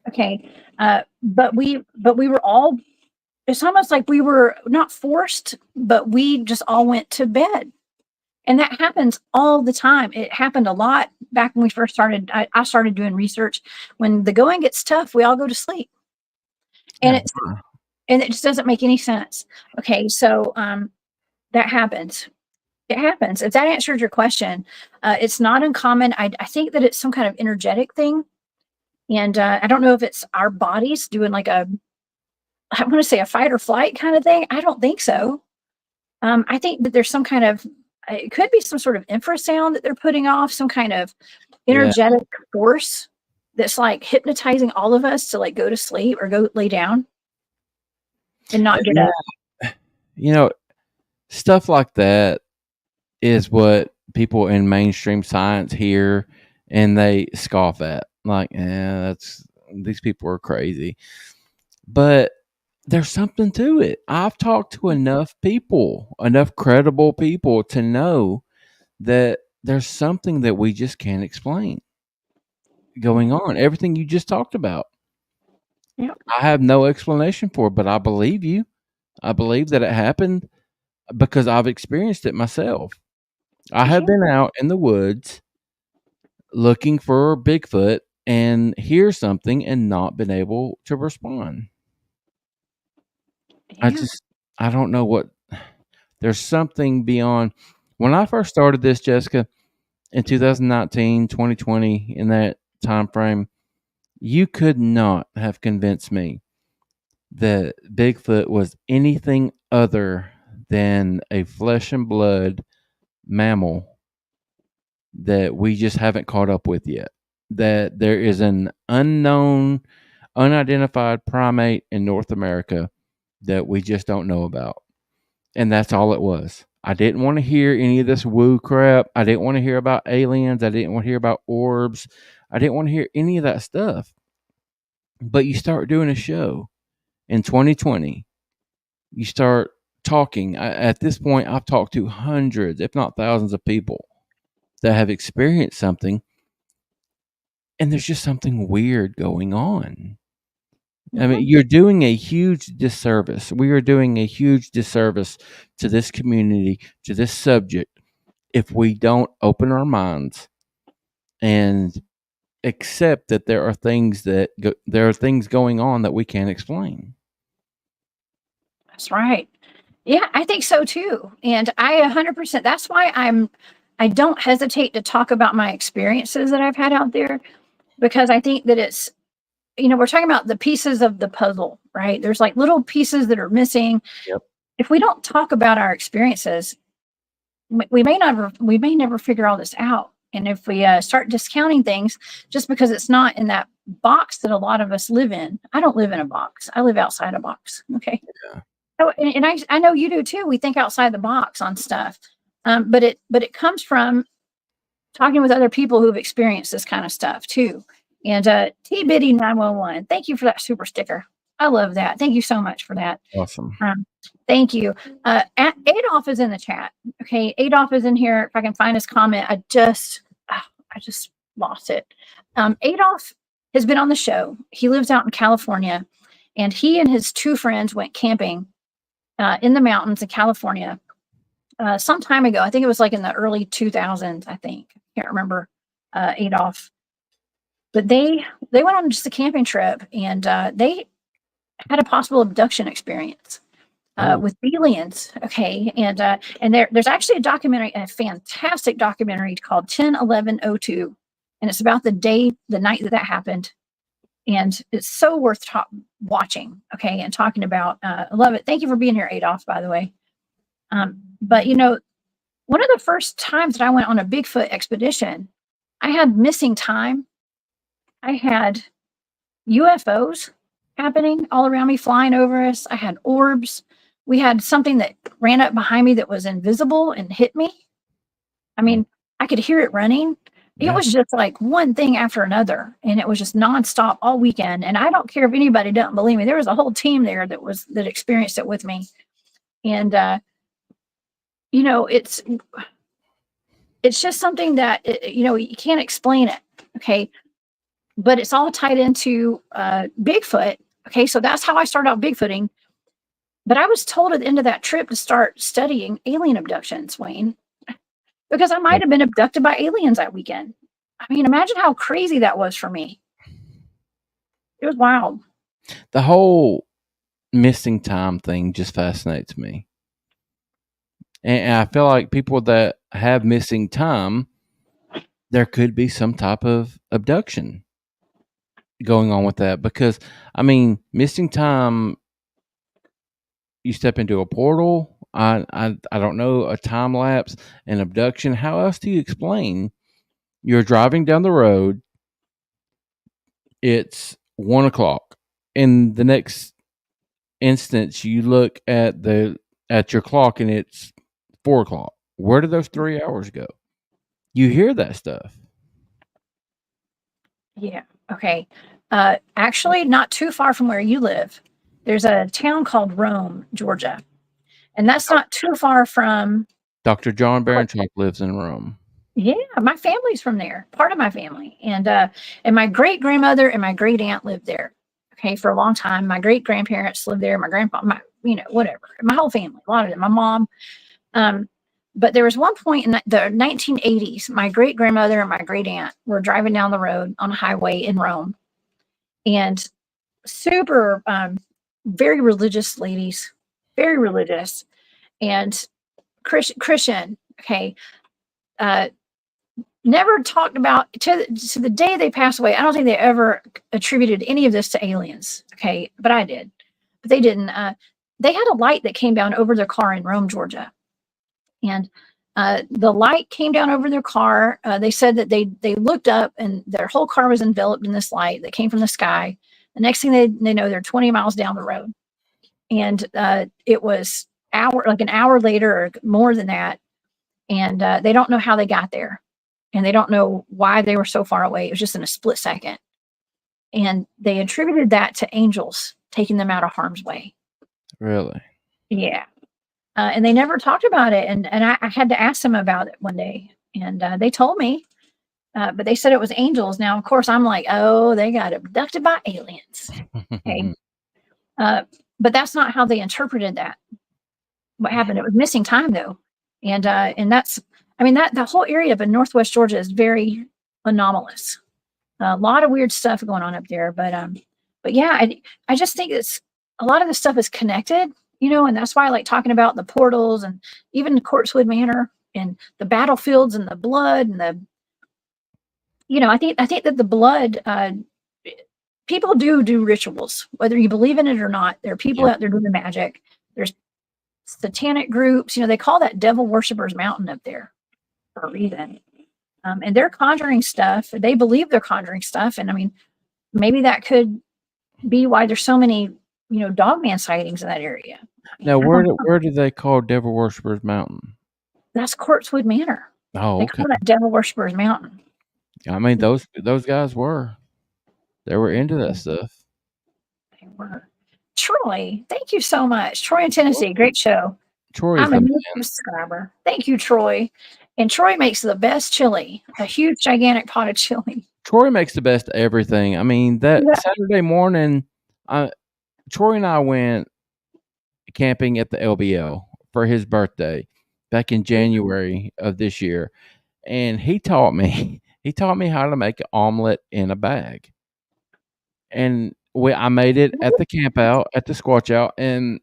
Okay. But we were all, it's almost like we were not forced, but we just all went to bed. And that happens all the time. It happened a lot back when we first started. I started doing research. When the going gets tough, we all go to sleep. And it just doesn't make any sense. Okay. So, that happens. It happens. If that answered your question, it's not uncommon. I think that it's some kind of energetic thing. And I don't know if it's our bodies doing like I want to say a fight or flight kind of thing. I don't think so. I think that there's some kind of, it could be some sort of infrasound that they're putting off, some kind of energetic force that's like hypnotizing all of us to like go to sleep or go lay down and not get up.
You know, stuff like that is what people in mainstream science hear and they scoff at. Like, these people are crazy. But there's something to it. I've talked to enough people, enough credible people to know that there's something that we just can't explain going on. Everything you just talked about.
Yep.
I have no explanation for it, but I believe you. I believe that it happened because I've experienced it myself. I have been out in the woods looking for Bigfoot and hear something and not been able to respond.
Yeah.
I don't know what, there's something beyond. When I first started this, Jessica, in 2019, 2020, in that time frame, you could not have convinced me that Bigfoot was anything other than a flesh and blood mammal that we just haven't caught up with yet. That there is an unknown, unidentified primate in North America that we just don't know about. And that's all it was. I didn't want to hear any of this woo crap. I didn't want to hear about aliens. I didn't want to hear about orbs. I didn't want to hear any of that stuff. But you start doing a show in 2020. You start talking. At this point, I've talked to hundreds, if not thousands of people that have experienced something. And there's just something weird going on. I mean, you're doing a huge disservice. We are doing a huge disservice to this community, to this subject, if we don't open our minds and accept that there are things going on that we can't explain.
That's right. Yeah, I think so too. And I 100%, that's why I don't hesitate to talk about my experiences that I've had out there, because I think that it's, we're talking about the pieces of the puzzle, right? There's like little pieces that are missing.
Yep.
If we don't talk about our experiences, we may never figure all this out. And if we start discounting things just because it's not in that box that a lot of us live in. I don't live in a box. I live outside a box. Okay.
Yeah.
Oh, and I know you do too. We think outside the box on stuff. But it comes from talking with other people who've experienced this kind of stuff too. And T Biddy 911, thank you for that super sticker. I love that. Thank you so much for that.
Awesome.
Thank you. Adolf is in the chat. Okay, Adolf is in here. If I can find his comment, I just lost it. Adolf has been on the show. He lives out in California, and he and his two friends went camping in the mountains in California some time ago. I think it was like in the early 2000s. I think, can't remember, Adolf. But they went on just a camping trip, and they had a possible abduction experience with aliens. Okay, and there's actually a documentary, a fantastic documentary called 10/11/02, and it's about the night that happened, and it's so worth watching. Okay, and talking about. I love it. Thank you for being here, Adolf. By the way, but one of the first times that I went on a Bigfoot expedition, I had missing time. I had UFOs happening all around me, flying over us. I had orbs. We had something that ran up behind me that was invisible and hit me. I mean, I could hear it running. It was just like one thing after another, and it was just nonstop all weekend. And I don't care if anybody doesn't believe me. There was a whole team there that experienced it with me. And it's just something that you can't explain it. Okay. But it's all tied into Bigfoot. Okay, so that's how I started out Bigfooting. But I was told at the end of that trip to start studying alien abductions, Wayne, because I might have been abducted by aliens that weekend. I mean, imagine how crazy that was for me. It was wild.
The whole missing time thing just fascinates me. And I feel like people that have missing time, there could be some type of abduction going on with that, because I mean, missing time, you step into a portal, I don't know, a time lapse, an abduction. How else do you explain? You're driving down the road, it's 1 o'clock, in the next instance you look at your clock and it's 4 o'clock. Where did those 3 hours go? You hear that stuff.
Yeah. Okay. Actually, not too far from where you live, there's a town called Rome, Georgia, and that's not too far from.
Dr. John Baranchuk lives in Rome.
Yeah, my family's from there. Part of my family, and my great grandmother and my great aunt lived there. Okay, for a long time. My great grandparents lived there. My grandpa, whatever. My whole family, a lot of them. My mom. But there was one point in the 1980s, my great grandmother and my great aunt were driving down the road on a highway in Rome, and super, very religious ladies, very religious, and Christian. Okay, never talked about to the day they passed away. I don't think they ever attributed any of this to aliens. Okay, but I did, but they didn't. They had a light that came down over their car in Rome, Georgia. And the light came down over their car. They said that they looked up and their whole car was enveloped in this light that came from the sky. The next thing they know, they're 20 miles down the road. And it was an hour later or more than that. And they don't know how they got there. And they don't know why they were so far away. It was just in a split second. And they attributed that to angels taking them out of harm's way.
Really?
Yeah. And they never talked about it. And I had to ask them about it one day. And they told me, but they said it was angels. Now, of course, I'm like, oh, they got abducted by aliens. Okay. But that's not how they interpreted that. What happened? It was missing time, though. And that's, that whole area of Northwest Georgia is very anomalous. A lot of weird stuff going on up there. But yeah, I just think a lot of this stuff is connected. And that's why I like talking about the portals and even the Corpsewood Manor and the battlefields and the blood and I think that the blood, people do rituals, whether you believe in it or not. There are people out there doing the magic. There's satanic groups, they call that devil worshippers mountain up there for a reason. And they're conjuring stuff. They believe they're conjuring stuff. And maybe that could be why there's so many Dogman sightings in that area.
Now, where do they call Devil Worshippers Mountain?
That's Corpsewood Manor.
Oh,
they call that Devil Worshippers Mountain.
Those guys were into that stuff.
They were. Troy, thank you so much. Troy in Tennessee, great show.
Troy,
I'm a new subscriber. Thank you, Troy. And Troy makes the best chili, a huge, gigantic pot of chili.
Troy makes the best everything. Saturday morning, Troy and I went camping at the LBL for his birthday back in January of this year, and he taught me how to make an omelet in a bag. And I made it at the camp out at the Squatch Out, and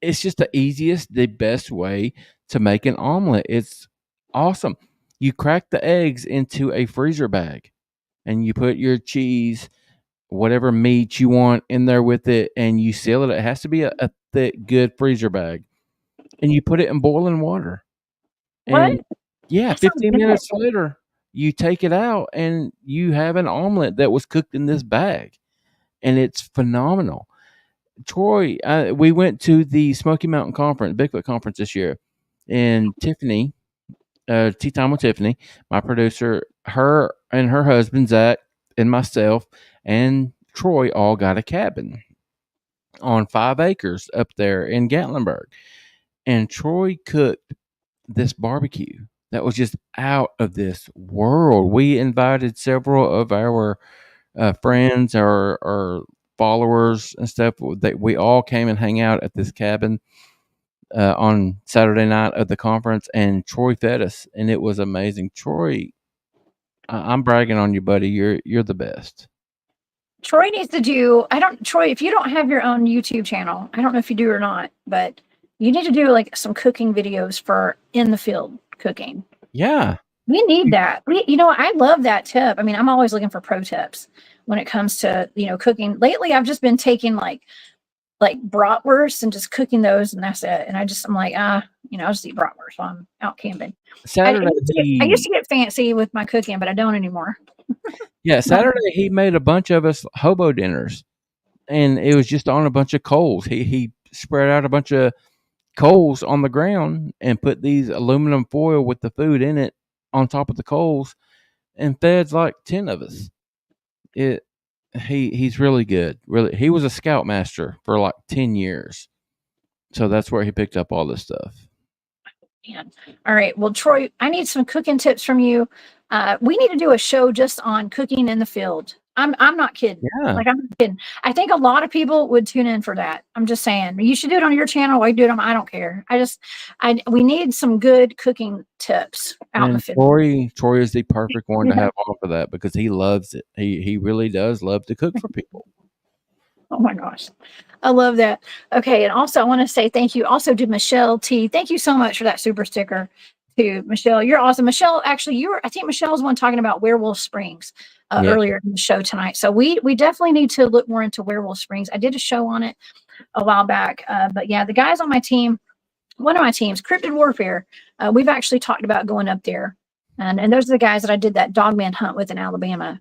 it's just the easiest, the best way to make an omelet. It's awesome. You crack the eggs into a freezer bag, and you put your cheese, whatever meat you want in there with it, and you seal it. It has to be a thick, good freezer bag, and you put it in boiling water.
What?
And yeah,
That sounds
15
good.
minutes later, you take it out, and you have an omelet that was cooked in this bag, and it's phenomenal. Troy, we went to the Smoky Mountain Conference, Bigfoot Conference this year, and Tiffany, Tea Time with Tiffany, my producer, her and her husband Zach, and myself, and Troy all got a cabin on 5 acres up there in Gatlinburg, and Troy cooked this barbecue that was just out of this world. We invited several of our friends or followers and stuff that we all came and hang out at this cabin on Saturday night of the conference, and Troy fed us, and it was amazing. Troy, I'm bragging on you, buddy. You're the best.
Troy needs to do. Troy, if you don't have your own YouTube channel, I don't know if you do or not, but you need to do like some cooking videos for in the field cooking.
Yeah.
We need that. I love that tip. I mean, I'm always looking for pro tips when it comes to, cooking. Lately, I've just been taking like bratwurst and just cooking those, and that's it. And I'm like, I'll just eat bratwurst while I'm out camping.
Saturday,
I used to get fancy with my cooking, but I don't anymore.
Yeah, Saturday he made a bunch of us hobo dinners, and it was just on a bunch of coals. He spread out a bunch of coals on the ground and put these aluminum foil with the food in it on top of the coals, and fed like 10 of us. He's really good. Really, he was a scoutmaster for like 10 years, so that's where he picked up all this stuff.
Man. All right. Well, Troy, I need some cooking tips from you. We need to do a show just on cooking in the field. I'm not kidding.
Yeah.
Like, I'm not kidding. I think a lot of people would tune in for that. I'm just saying, you should do it on your channel. I do it on. I don't care. We need some good cooking tips out in the field.
Troy is the perfect one to have on for that because he loves it. He really does love to cook for people.
Oh my gosh. I love that. Okay. And also I want to say thank you also to Michelle T. Thank you so much for that super sticker to Michelle. You're awesome. Michelle, actually, I think Michelle's one talking about Werewolf Springs earlier in the show tonight. So we definitely need to look more into Werewolf Springs. I did a show on it a while back. But yeah, the guys on my team, one of my teams, Cryptid Warfare, we've actually talked about going up there. And those are the guys that I did that Dogman hunt with in Alabama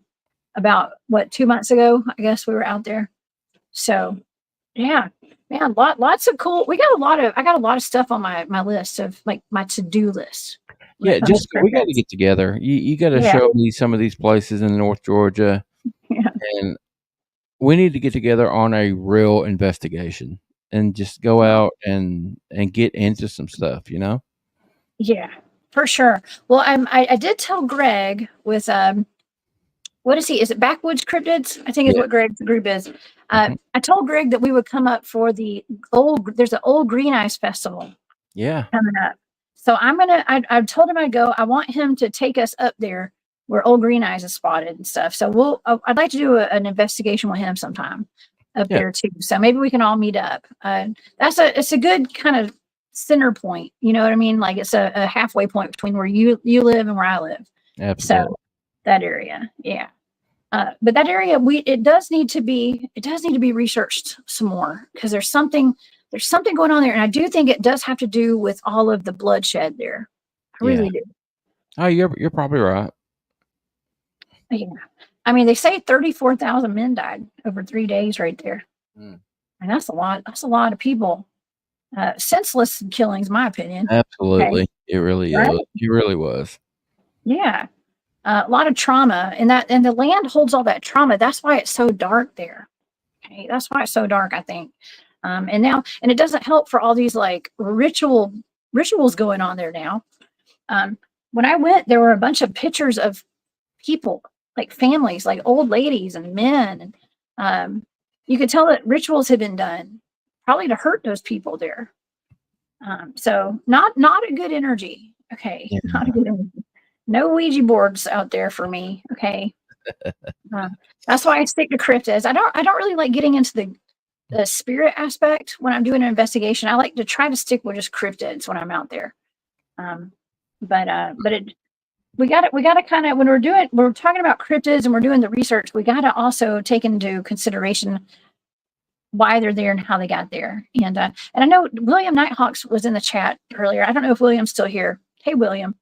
about 2 months ago. I guess we were out there. So yeah, man, lots of cool. I got a lot of stuff on my list of like my to-do list.
Yeah, we got to get together. You got to show me some of these places in North Georgia, and we need to get together on a real investigation and just go out and get into some stuff.
Yeah, for sure. Well, I did tell Greg with what is he? Is it Backwoods Cryptids? I think is what Greg's group is. I told Greg that we would come up for there's an old Green Eyes Festival.
Yeah.
Coming up. So I told him I'd go. I want him to take us up there where old Green Eyes is spotted and stuff. So I'd like to do an investigation with him sometime up there too. So maybe we can all meet up. It's a good kind of center point. You know what I mean? Like it's a halfway point between where you live and where I live.
Absolutely.
So that area. Yeah. But that area, it does need to be researched some more because there's something going on there, and I do think it does have to do with all of the bloodshed there. I really do.
Oh, you're probably right.
Yeah, I mean they say 34,000 men died over 3 days right there, and that's a lot. That's a lot of people. Senseless killings, in my opinion.
Absolutely, okay. It really is. It really was. Yeah.
A lot of trauma, and the land holds all that trauma. That's why it's so dark there. Okay, that's why it's so dark, I think. And it doesn't help for all these like rituals going on there now. When I went, there were a bunch of pictures of people, like families, like old ladies and men, and you could tell that rituals had been done probably to hurt those people there. So not a good energy. Okay,
Yeah.
not a good energy. No Ouija boards out there for me. Okay, that's why I stick to cryptids. I don't really like getting into the spirit aspect when I'm doing an investigation. I like to try to stick with just cryptids when I'm out there. We got to kind of, when we're talking about cryptids and we're doing the research, we got to also take into consideration why they're there and how they got there. And I know William Nighthawks was in the chat earlier. I don't know if William's still here. Hey, William.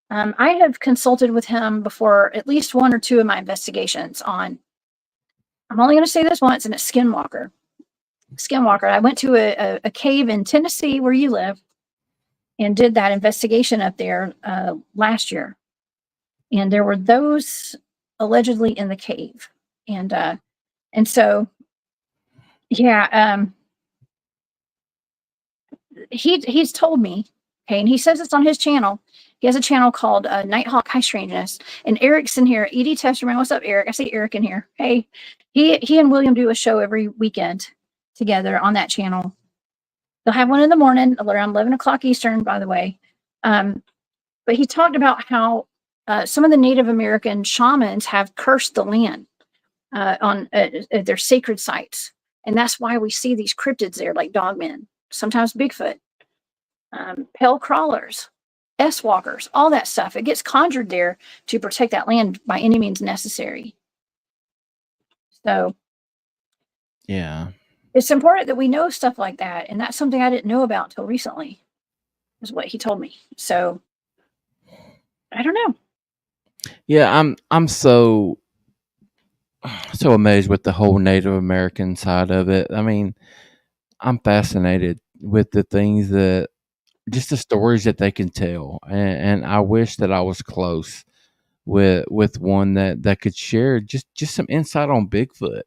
I have consulted with him before at least one or two of my investigations on, I'm only going to say this once, and it's Skinwalker. I went to a cave in Tennessee where you live and did that investigation up there last year. And there were those allegedly in the cave. And so, yeah, he's told me, okay, and he says it's on his channel. He has a channel called Nighthawk High Strangeness. And Eric's in here. Edie Testerman, what's up, Eric? I see Eric in here. Hey, he and William do a show every weekend together on that channel. They'll have one in the morning around 11 o'clock Eastern, by the way. But he talked about how some of the Native American shamans have cursed the land on their sacred sites. And that's why we see these cryptids there, like Dogmen, sometimes Bigfoot, pale crawlers, S-walkers, all that stuff. It gets conjured there to protect that land by any means necessary. So,
Yeah.
it's important that we know stuff like that. And that's something I didn't know about until recently, is what he told me. So, I don't know.
Yeah, I'm so amazed with the whole Native American side of it. I mean, I'm fascinated with the things that, just the stories that they can tell, and I wish that I was close with one that could share just some insight on Bigfoot,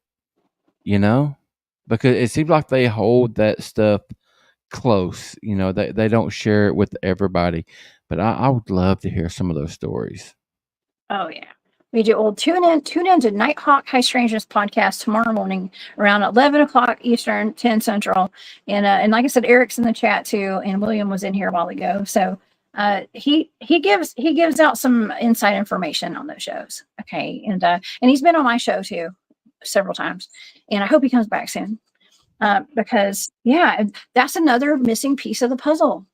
because it seems like they hold that stuff close. They don't share it with everybody, but I would love to hear some of those stories.
Oh yeah, we do. Well, tune in to Nighthawk High Strangeness podcast tomorrow morning around 11 o'clock Eastern, 10 Central. And like I said, Eric's in the chat too, and William was in here a while ago. So he gives out some inside information on those shows. Okay, and he's been on my show too several times, and I hope he comes back soon because yeah, that's another missing piece of the puzzle.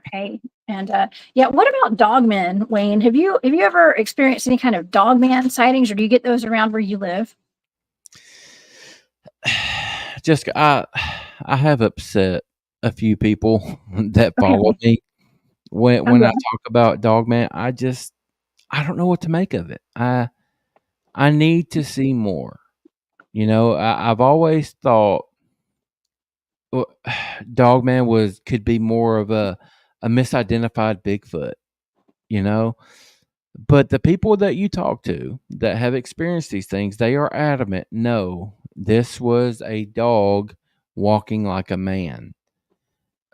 Okay. And yeah, what about Dogmen, Wayne? Have you ever experienced any kind of Dogman sightings, or do you get those around where you live?
Jessica, I have upset a few people that follow me when I talk about Dogman. I don't know what to make of it. I need to see more. I've always thought Dogman could be more of a misidentified Bigfoot, but the people that you talk to that have experienced these things, they are adamant, no, this was a dog walking like a man.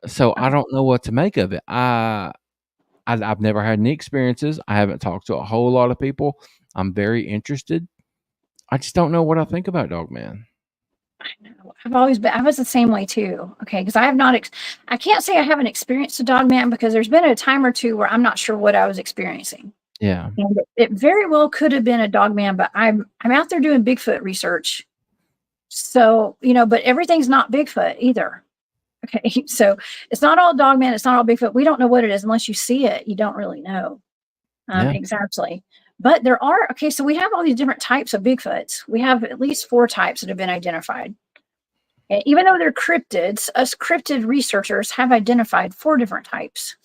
So I don't know what to make of it. I've never had any experiences. I haven't talked to a whole lot of people. I'm very interested. I just don't know what I think about Dogman.
I know. I was the same way too. Okay. Because I have not, I can't say I haven't experienced a Dogman, because there's been a time or two where I'm not sure what I was experiencing.
Yeah.
And it very well could have been a Dogman, but I'm out there doing Bigfoot research. So, but everything's not Bigfoot either. Okay. So it's not all Dogman. It's not all Bigfoot. We don't know what it is unless you see it. You don't really know exactly. But there are, okay, so we have all these different types of Bigfoots. We have at least 4 types that have been identified. And even though they're cryptids, us cryptid researchers have identified 4 different types,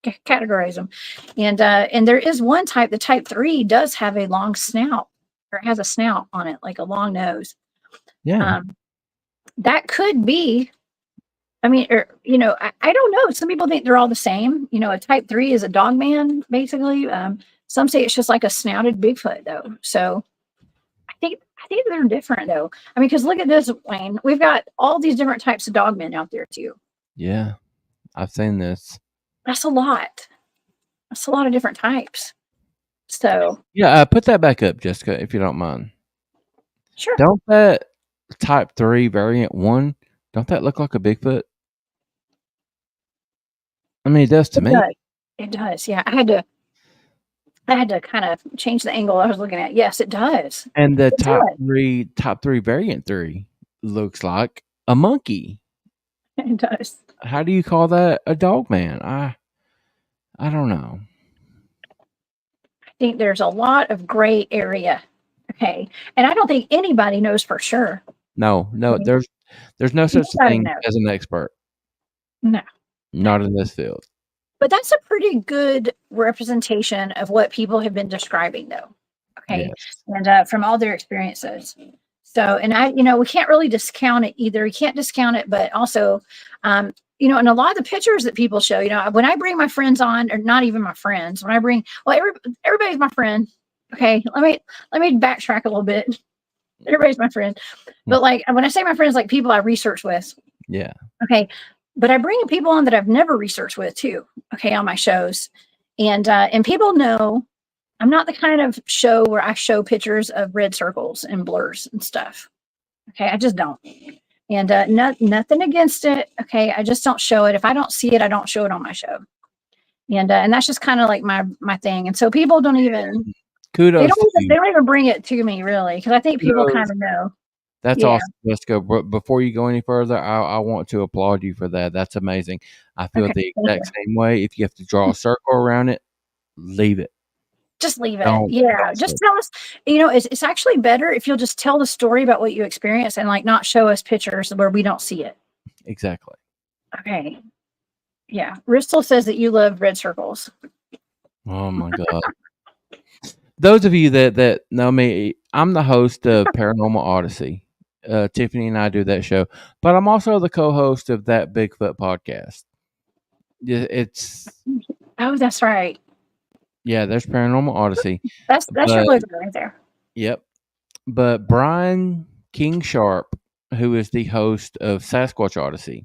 categorize them. And there is one type, the type 3 does have a long snout, or it has a snout on it, like a long nose.
Yeah.
That could be, I mean, I don't know. Some people think they're all the same. A type 3 is a Dogman, basically. Some say it's just like a snouted Bigfoot, though. So I think they're different, though. I mean, because look at this, Wayne. We've got all these different types of Dogmen out there, too.
Yeah, I've seen this.
That's a lot. That's a lot of different types. So
yeah, put that back up, Jessica, if you don't mind.
Sure.
Don't that Type 3 variant 1, don't that look like a Bigfoot? I mean, it does to
It
me.
does. It does. Yeah. I had to kind of change the angle I was looking at. Yes, it does.
And the
It does.
type 3 variant 3 looks like a monkey.
It does.
How do you call that a Dogman? I don't know.
I think there's a lot of gray area. Okay. And I don't think anybody knows for sure.
No, there's no such
Nobody
thing
knows.
as an expert.
No.
Not in this field.
But that's a pretty good representation of what people have been describing, though. Okay.
Yes.
And from all their experiences. So, and we can't really discount it either. You can't discount it, but also, and a lot of the pictures that people show, when I bring my friends on, or not even my friends, when I bring, everybody's my friend. Okay. Let me backtrack a little bit. Everybody's my friend. But like, when I say my friends, like people I research with.
Yeah.
Okay. But I bring people on that I've never researched with too. Okay. On my shows. And people know I'm not the kind of show where I show pictures of red circles and blurs and stuff. Okay. I just don't. And nothing against it. Okay. I just don't show it. If I don't see it, I don't show it on my show. And that's just kind of like my thing. And so people don't even,
kudos.
They don't even bring it to me really. Cause I think people kind of know.
That's awesome, Jessica. But before you go any further, I want to applaud you for that. That's amazing. I feel the exact same way. If you have to draw a circle around it, leave it.
Just leave it. Don't just tell us. It's actually better if you'll just tell the story about what you experience and like not show us pictures where we don't see it.
Exactly.
Okay. Yeah. Ristel says that you love red circles.
Oh my God. Those of you that know me, I'm the host of Paranormal Odyssey. Tiffany and I do that show, but I'm also the co-host of that Bigfoot podcast.
Oh, that's right.
Yeah, there's Paranormal Odyssey.
That's your logo right there.
Yep. But Brian King Sharp, who is the host of Sasquatch Odyssey,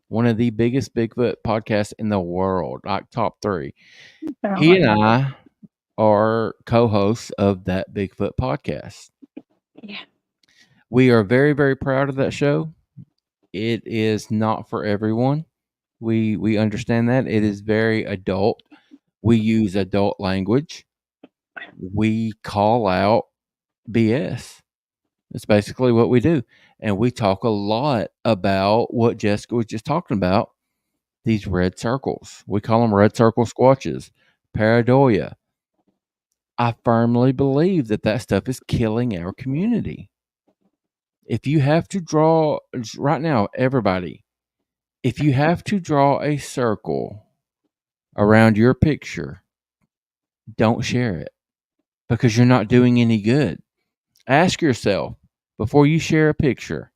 one of the biggest Bigfoot podcasts in the world, like top 3. He and I are co-hosts of that Bigfoot podcast.
Yeah.
We are very, very proud of that show. It is not for everyone. We understand that. It is very adult. We use adult language. We call out BS. That's basically what we do. And we talk a lot about what Jessica was just talking about, these red circles. We call them red circle squatches, pareidolia. I firmly believe that stuff is killing our community. If you have to draw, right now, everybody, if you have to draw a circle around your picture, don't share it because you're not doing any good. Ask yourself, before you share a picture,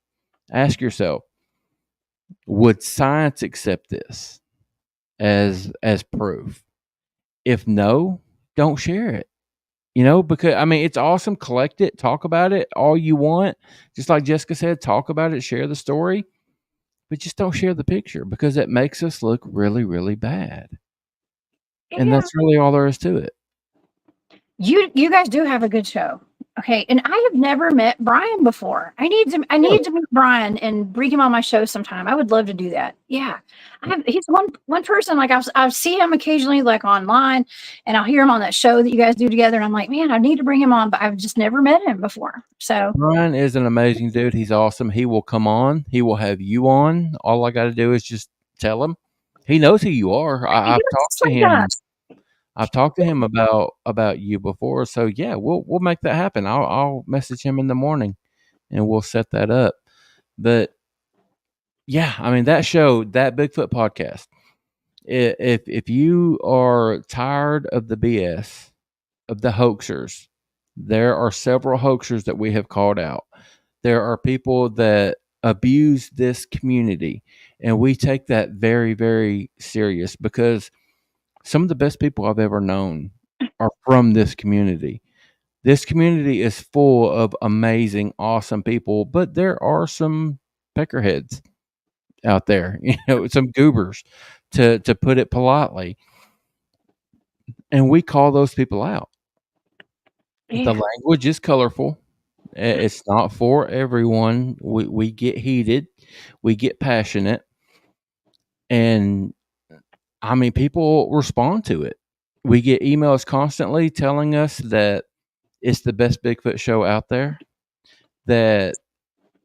ask yourself, would science accept this as proof? If no, don't share it. Because it's awesome. Collect it, talk about it all you want. Just like Jessica said, talk about it, share the story, but just don't share the picture because it makes us look really, really bad. And that's really all there is to it.
You guys do have a good show. Okay. And I have never met Brian before. I need to meet Brian and bring him on my show sometime. I would love to do that. Yeah. He's one person, like I'll see him occasionally like online and I'll hear him on that show that you guys do together. And I'm like, man, I need to bring him on, but I've just never met him before. So
Brian is an amazing dude. He's awesome. He will come on. He will have you on. All I got to do is just tell him. He knows who you are. I've talked to him. I've talked to him about you before, so yeah, we'll make that happen. I'll message him in the morning, and we'll set that up. But yeah, that show, that Bigfoot podcast. If you are tired of the BS, of the hoaxers, there are several hoaxers that we have called out. There are people that abuse this community, and we take that very, very serious because some of the best people I've ever known are from this community. This community is full of amazing, awesome people, but there are some peckerheads out there, some goobers, to put it politely. And we call those people out. Yeah. The language is colorful. It's not for everyone. We get heated, we get passionate, and I mean, people respond to it. We get emails constantly telling us that it's the best Bigfoot show out there, that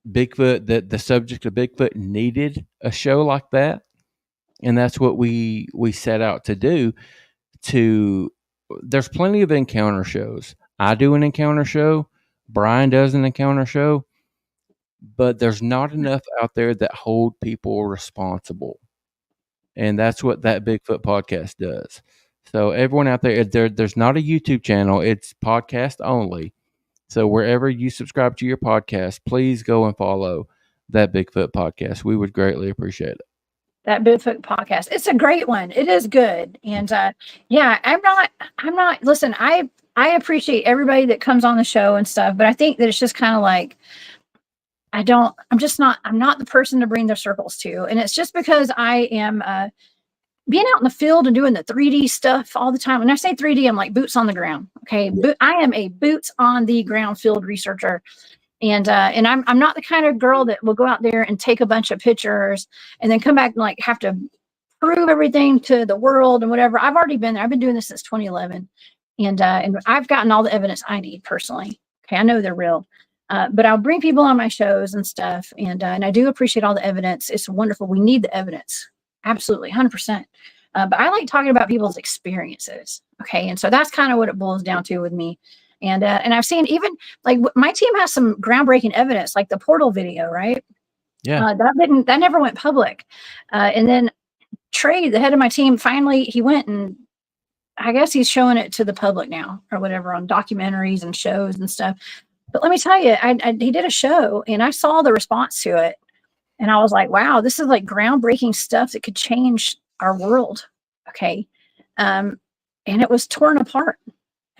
that the subject of Bigfoot needed a show like that. And that's what we set out to do. There's plenty of encounter shows. I do an encounter show. Brian does an encounter show, but there's not enough out there that hold people responsible. And that's what that Bigfoot podcast does. So everyone out there's not a YouTube channel. It's podcast only. So wherever you subscribe to your podcast, please go and follow that Bigfoot podcast. We would greatly appreciate it.
That Bigfoot podcast. It's a great one. It is good. And yeah, I'm not, listen, I appreciate everybody that comes on the show and stuff, but I think that it's just kind of like, I'm not the person to bring their circles to. And it's just because I am being out in the field and doing the 3D stuff all the time. When I say 3D, I'm like boots on the ground. Okay. I am a boots on the ground field researcher. And I'm not the kind of girl that will go out there and take a bunch of pictures and then come back and like have to prove everything to the world and whatever. I've already been there. I've been doing this since 2011, and I've gotten all the evidence I need personally. Okay, I know they're real, but I'll bring people on my shows and stuff, and I do appreciate all the evidence. It's wonderful. We need the evidence, absolutely, 100%. But I like talking about people's experiences. Okay, and so that's kind of what it boils down to with me. And I've seen even like my team has some groundbreaking evidence, like the portal video, right?
Yeah.
That never went public. And then Trey, the head of my team, finally he went and I guess he's showing it to the public now or whatever on documentaries and shows and stuff. But let me tell you, he did a show and I saw the response to it. And I was like, wow, this is like groundbreaking stuff that could change our world. Okay. And it was torn apart.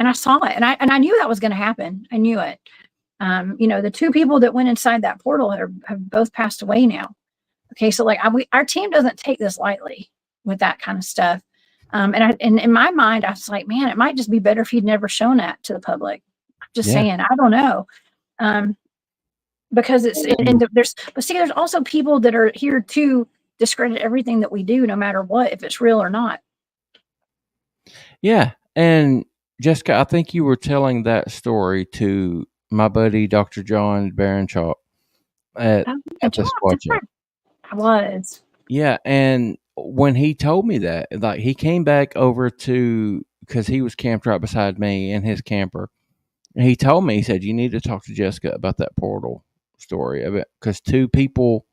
And I saw it, and I knew that was going to happen. I knew it. The two people that went inside that portal have both passed away now. Okay, so like our team doesn't take this lightly with that kind of stuff. And in my mind, I was like, man, it might just be better if he'd never shown that to the public. I'm just saying, I don't know, because there's also people that are here to discredit everything that we do, no matter what, if it's real or not.
Yeah, and Jessica, I think you were telling that story to my buddy, Dr. John Baranchuk at the Squatch Out.
I was.
Yeah, and when he told me that, like he came back over because he was camped right beside me in his camper. And he told me, he said, you need to talk to Jessica about that portal story of it because 2 people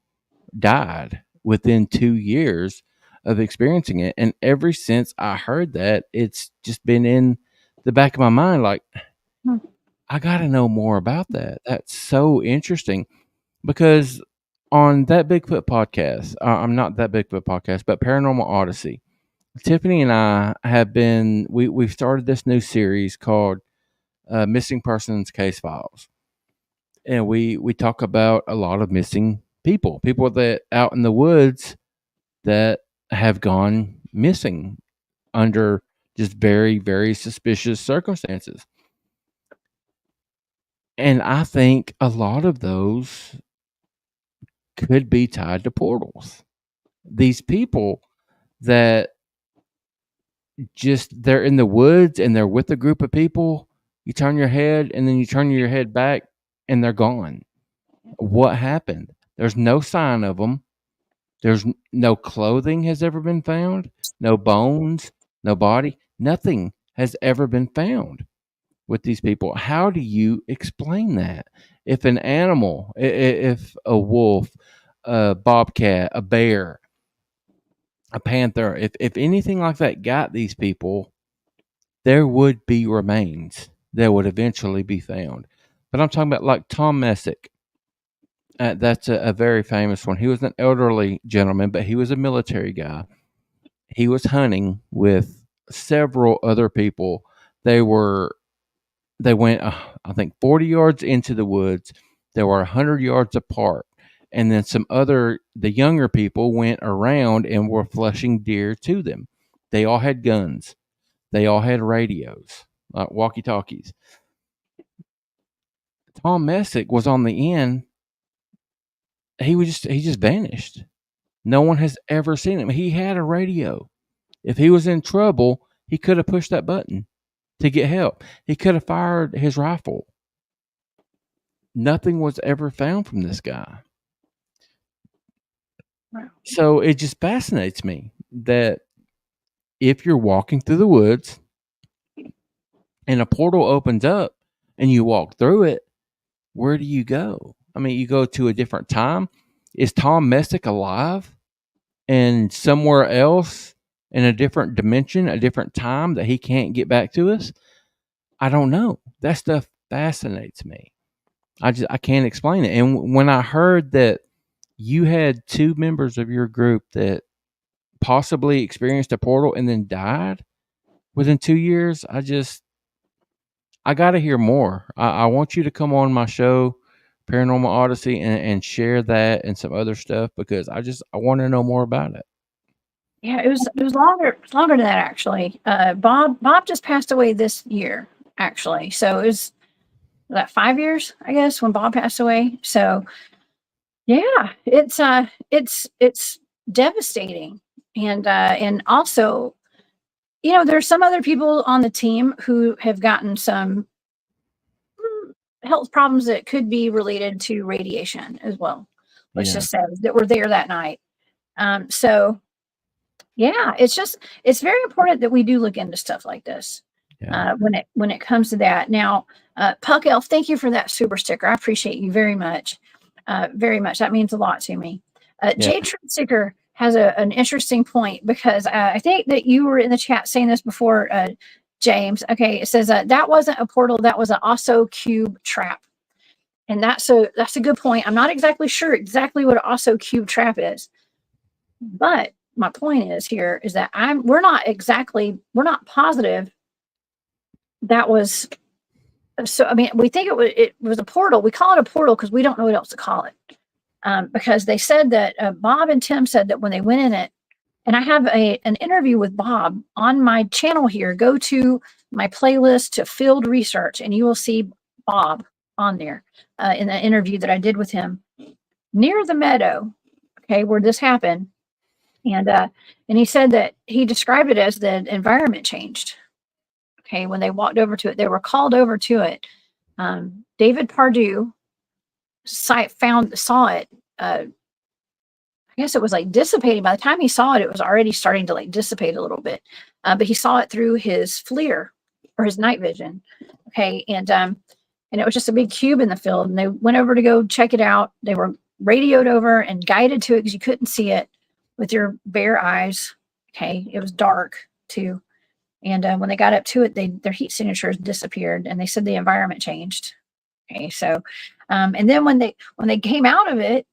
died within 2 years of experiencing it. And ever since I heard that, it's just been in the back of my mind, like, I got to know more about that. That's so interesting because on that Bigfoot podcast, I'm not that Bigfoot podcast, but Paranormal Odyssey, Tiffany and I have we've started this new series called Missing Persons Case Files. And we talk about a lot of missing people that out in the woods that have gone missing under just very, very suspicious circumstances. And I think a lot of those could be tied to portals. These people that they're in the woods and they're with a group of people, you turn your head and then you turn your head back and they're gone. What happened? There's no sign of them. There's no clothing has ever been found, no bones, no body, nothing has ever been found with these people. How do you explain that? If an animal, if a wolf, a bobcat, a bear, a panther, if anything like that got these people, there would be remains that would eventually be found. But I'm talking about like Tom Messick. That's a very famous one. He was an elderly gentleman, but he was a military guy. He was hunting with several other people. They went, I think, 40 yards into the woods. They were 100 yards apart. And then the younger people went around and were flushing deer to them. They all had guns. They all had radios, like walkie-talkies. Tom Messick was on the end. He just vanished. No one has ever seen him. He had a radio. If he was in trouble, he could have pushed that button to get help. He could have fired his rifle. Nothing was ever found from this guy.
Wow.
So it just fascinates me that if you're walking through the woods and a portal opens up and you walk through it, where do you go? I mean, you go to a different time. Is Tom Messick alive and somewhere else in a different dimension, a different time that he can't get back to us? I don't know. That stuff fascinates me. I can't explain it. And when I heard that you had 2 members of your group that possibly experienced a portal and then died within 2 years, I got to hear more. I want you to come on my show, Paranormal Odyssey, and share that and some other stuff, because I want to know more about it.
Yeah, it was longer than that, actually. Bob just passed away this year, actually. So it was that 5 years, I guess, when Bob passed away. So yeah, it's devastating. And also, there's some other people on the team who have gotten some health problems that could be related to radiation as well. Let's just say that were there that night. So yeah, it's very important that we do look into stuff like this.
Yeah.
When it comes to that. Now, Puck Elf, thank you for that super sticker. I appreciate you very much. Very much. That means a lot to me. Jay Sticker has an interesting point, because I think that you were in the chat saying this before, James. Okay, it says that wasn't a portal, that was an Osso cube trap. And that's a good point. I'm not exactly sure exactly what an Osso cube trap is, but my point is that we're not positive that was. So, I mean, we think it was a portal. We call it a portal because we don't know what else to call it. Because they said that Bob and Tim said that when they went in it, and I have an interview with Bob on my channel here. Go to my playlist to field research, and you will see Bob on there in the interview that I did with him near the meadow, okay, where this happened. And he said that he described it as the environment changed. Okay, when they walked over to it, they were called over to it. David Pardue saw it. I guess it was like dissipating. By the time he saw it, it was already starting to like dissipate a little bit. But he saw it through his FLIR or his night vision. Okay, and it was just a big cube in the field. And they went over to go check it out. They were radioed over and guided to it because you couldn't see it with your bare eyes. Okay, it was dark too. And when they got up to it, their heat signatures disappeared, and they said the environment changed. Okay, so, and then when they came out of it,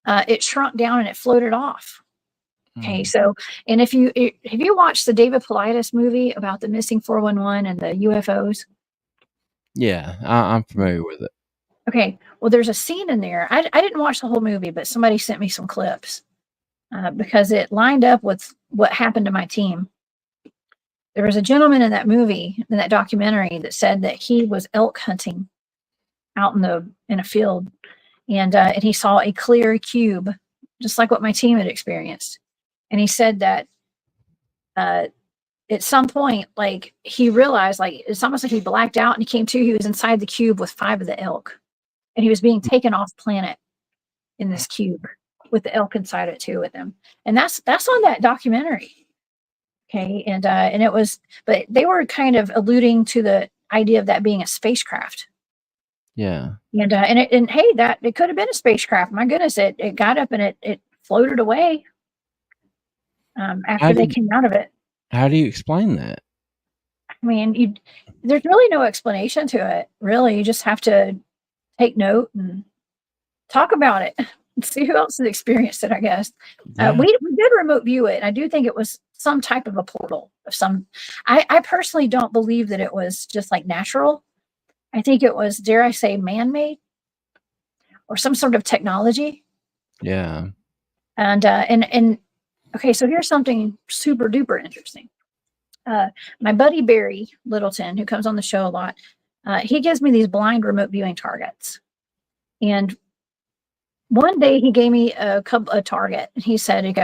it shrunk down and it floated off. Okay, so, and if you watched the David Paulides movie about the missing 411 and the UFOs?
Yeah, I'm familiar with it.
Okay, well, there's a scene in there. I didn't watch the whole movie, but somebody sent me some clips because it lined up with what happened to my team. There was a gentleman in that movie, in that documentary, that said that he was elk hunting out in a field, and he saw a clear cube, just like what my team had experienced. And he said that at some point, like, he realized, like, it's almost like he blacked out, and he came to, he was inside the cube with 5 of the elk, and he was being taken off planet in this cube with the elk inside it too with him. And that's on that documentary. Okay, and it was, but they were kind of alluding to the idea of that being a spacecraft.
Yeah.
And hey, that it could have been a spacecraft. My goodness, it got up and it floated away after they came out of it.
How do you explain that?
I mean, there's really no explanation to it. Really, you just have to take note and talk about it. See who else has experienced it, I guess. Yeah. We did remote view it. I do think it was some type of a portal of some. I personally don't believe that it was just like natural. I think it was, dare I say, man-made or some sort of technology.
Yeah.
And okay, so here's something super duper interesting. My buddy Barry Littleton, who comes on the show a lot, he gives me these blind remote viewing targets. And one day he gave me a target. He said,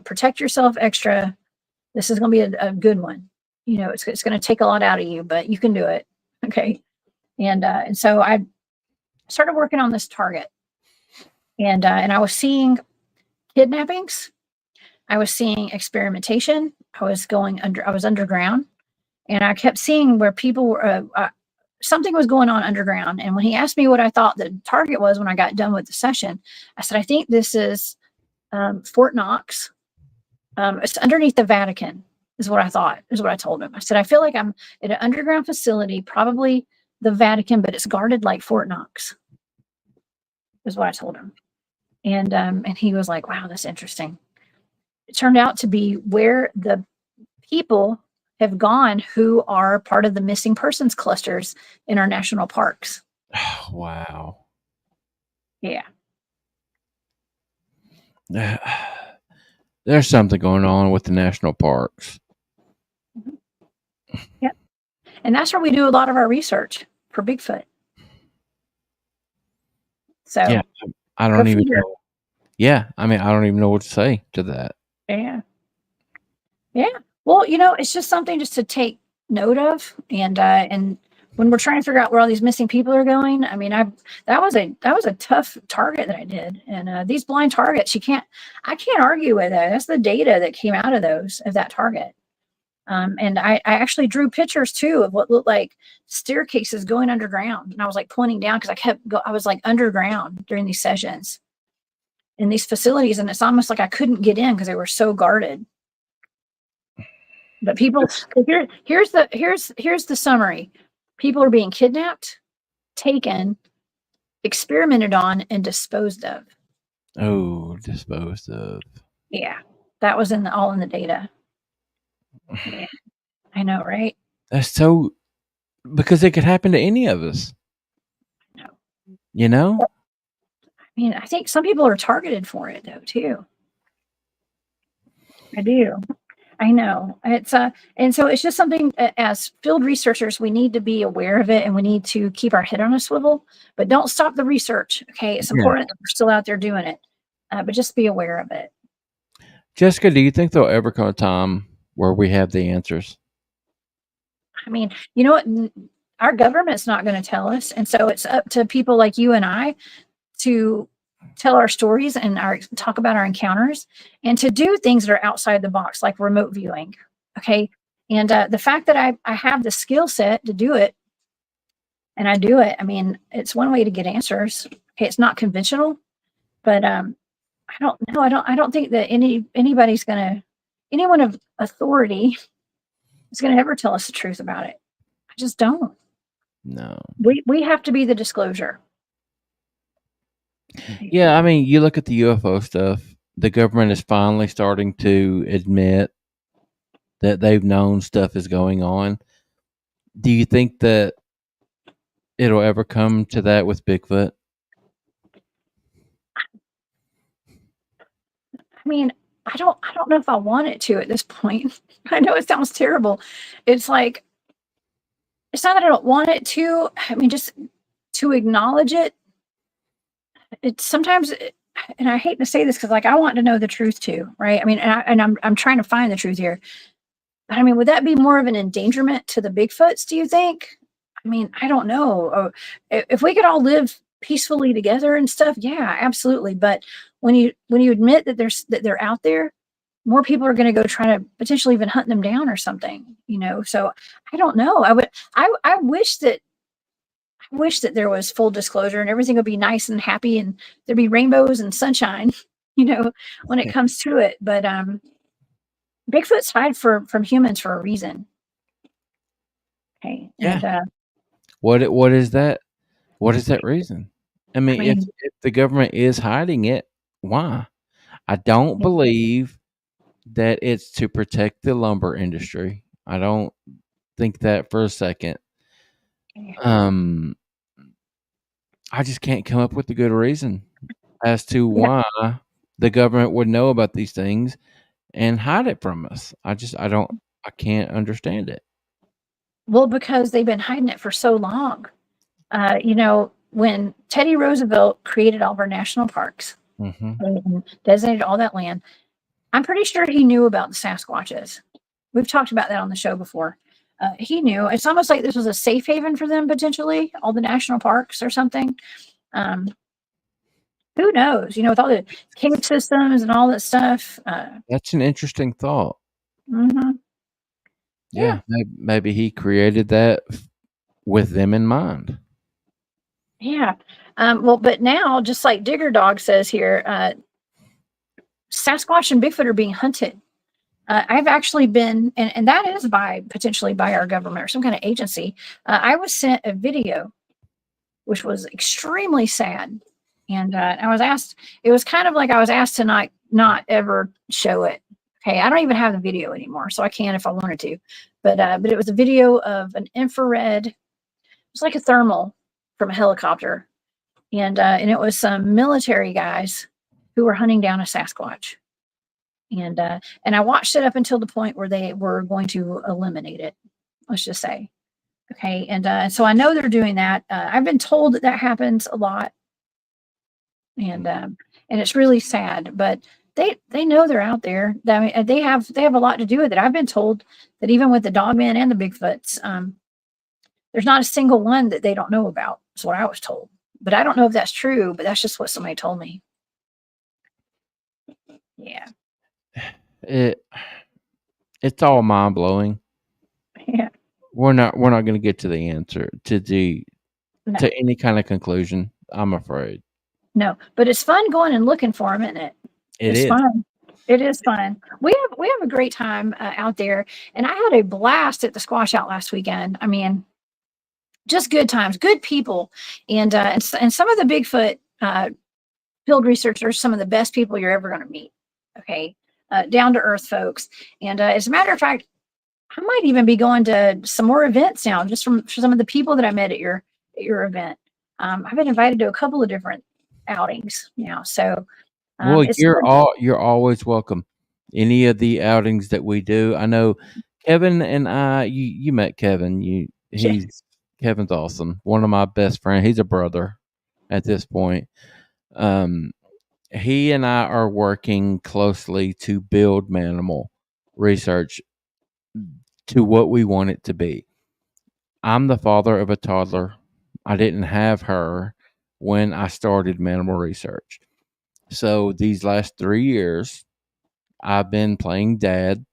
protect yourself extra. This is going to be a good one. It's going to take a lot out of you, but you can do it. Okay. And so I started working on this target, and I was seeing kidnappings. I was seeing experimentation. I was underground, and I kept seeing where people were, something was going on underground. And when he asked me what I thought the target was when I got done with the session, I said, I think this is Fort Knox. It's underneath the Vatican, is what I thought, is what I told him. I said, I feel like I'm at an underground facility, probably the Vatican, but it's guarded like Fort Knox, is what I told him. And he was like, wow, that's interesting. It turned out to be where the people have gone who are part of the missing persons clusters in our national parks.
Wow.
Yeah.
There's something going on with the national parks.
Yep. And that's where we do a lot of our research for Bigfoot. So
yeah, I don't even know. Yeah, I mean, I don't even know what to say to that.
Yeah. Yeah. Well, it's just something just to take note of, and when we're trying to figure out where all these missing people are going, I mean, that was a tough target that I did, and these blind targets, I can't argue with that. That's the data that came out of that target, and I actually drew pictures too of what looked like staircases going underground, and I was like pointing down because I was like underground during these sessions in these facilities, and it's almost like I couldn't get in because they were so guarded. But people, here's the summary. People are being kidnapped, taken, experimented on, and disposed of.
Oh, disposed of.
Yeah, that was all in the data. Yeah. I know, right?
That's so, because it could happen to any of us.
No. I mean, I think some people are targeted for it though too. I do. I know. It's and so it's just something, as field researchers, we need to be aware of it, and we need to keep our head on a swivel, but don't stop the research. Okay. It's important that we're still out there doing it. But just be aware of it.
Jessica, do you think there'll ever come a time where we have the answers?
I mean, you know what? Our government's not going to tell us. And so it's up to people like you and I to tell our stories and talk about our encounters, and to do things that are outside the box, like remote viewing. Okay. And the fact that I have the skill set to do it, and I do it, I mean, it's one way to get answers. Okay. It's not conventional, but I don't know. I don't think that anyone of authority is going to ever tell us the truth about it. I just don't.
No.
We have to be the disclosure.
Yeah, I mean, you look at the UFO stuff, the government is finally starting to admit that they've known stuff is going on. Do you think that it'll ever come to that with Bigfoot?
I mean, I don't know if I want it to at this point. I know it sounds terrible. It's like, it's not that I don't want it to. I mean, just to acknowledge it. It's sometimes, and I hate to say this because, like, I want to know the truth too, right? I mean, I'm trying to find the truth here. But I mean, would that be more of an endangerment to the Bigfoots, do you think? I mean, I don't know. If we could all live peacefully together and stuff, yeah, absolutely. But when you admit that they're out there, more people are going to go try to potentially even hunt them down or something, So I don't know. I wish that there was full disclosure and everything would be nice and happy and there'd be rainbows and sunshine, when it comes to it. But Bigfoot's hide from humans for a reason. Okay.
Yeah.
And,
what is that? What is that reason? I mean, if the government is hiding it, why? I don't believe that it's to protect the lumber industry. I don't think that for a second. I just can't come up with a good reason as to why the government would know about these things and hide it from us. I can't understand it.
Well, because they've been hiding it for so long. When Teddy Roosevelt created all of our national parks and designated all that land, I'm pretty sure he knew about the Sasquatches. We've talked about that on the show before. He knew. It's almost like this was a safe haven for them, potentially, all the national parks or something. Um, who knows? With all the cave systems and all that stuff.
That's an interesting thought.
Mm-hmm.
Yeah, maybe he created that with them in mind.
Yeah. But now, just like Digger Dog says here, Sasquatch and Bigfoot are being hunted. I've actually been, and that is potentially by our government or some kind of agency. I was sent a video, which was extremely sad. And I was asked, it was kind of like I was asked to not ever show it. Okay, I don't even have the video anymore, so I can if I wanted to. But it was a video of an infrared. It was like a thermal from a helicopter, and it was some military guys who were hunting down a Sasquatch. And I watched it up until the point where they were going to eliminate it. Let's just say, okay. And so I know they're doing that. I've been told that happens a lot, and it's really sad. But they know they're out there. I mean, they have a lot to do with it. I've been told that even with the Dogmen and the Bigfoots, there's not a single one that they don't know about. That's what I was told. But I don't know if that's true. But that's just what somebody told me. Yeah.
It's all mind blowing.
Yeah.
We're not going to get to the answer to any kind of conclusion, I'm afraid.
No, but it's fun going and looking for them, isn't it?
It's
fun. It is fun. We have a great time out there, and I had a blast at the Squatch Out last weekend. I mean, just good times, good people, and some of the Bigfoot field researchers, some of the best people you're ever going to meet. Okay, down to earth folks, and as a matter of fact, I might even be going to some more events now, just from some of the people that I met at your event. I've been invited to a couple of different outings now, so.
Well, you're always welcome. Any of the outings that we do, I know Kevin and I. You met Kevin. Kevin's awesome. One of my best friends. He's a brother at this point. He and I are working closely to build Mannimal research to what we want it to be. I'm the father of a toddler. I didn't have her when I started Mannimal research. So these last 3 years, I've been playing dad,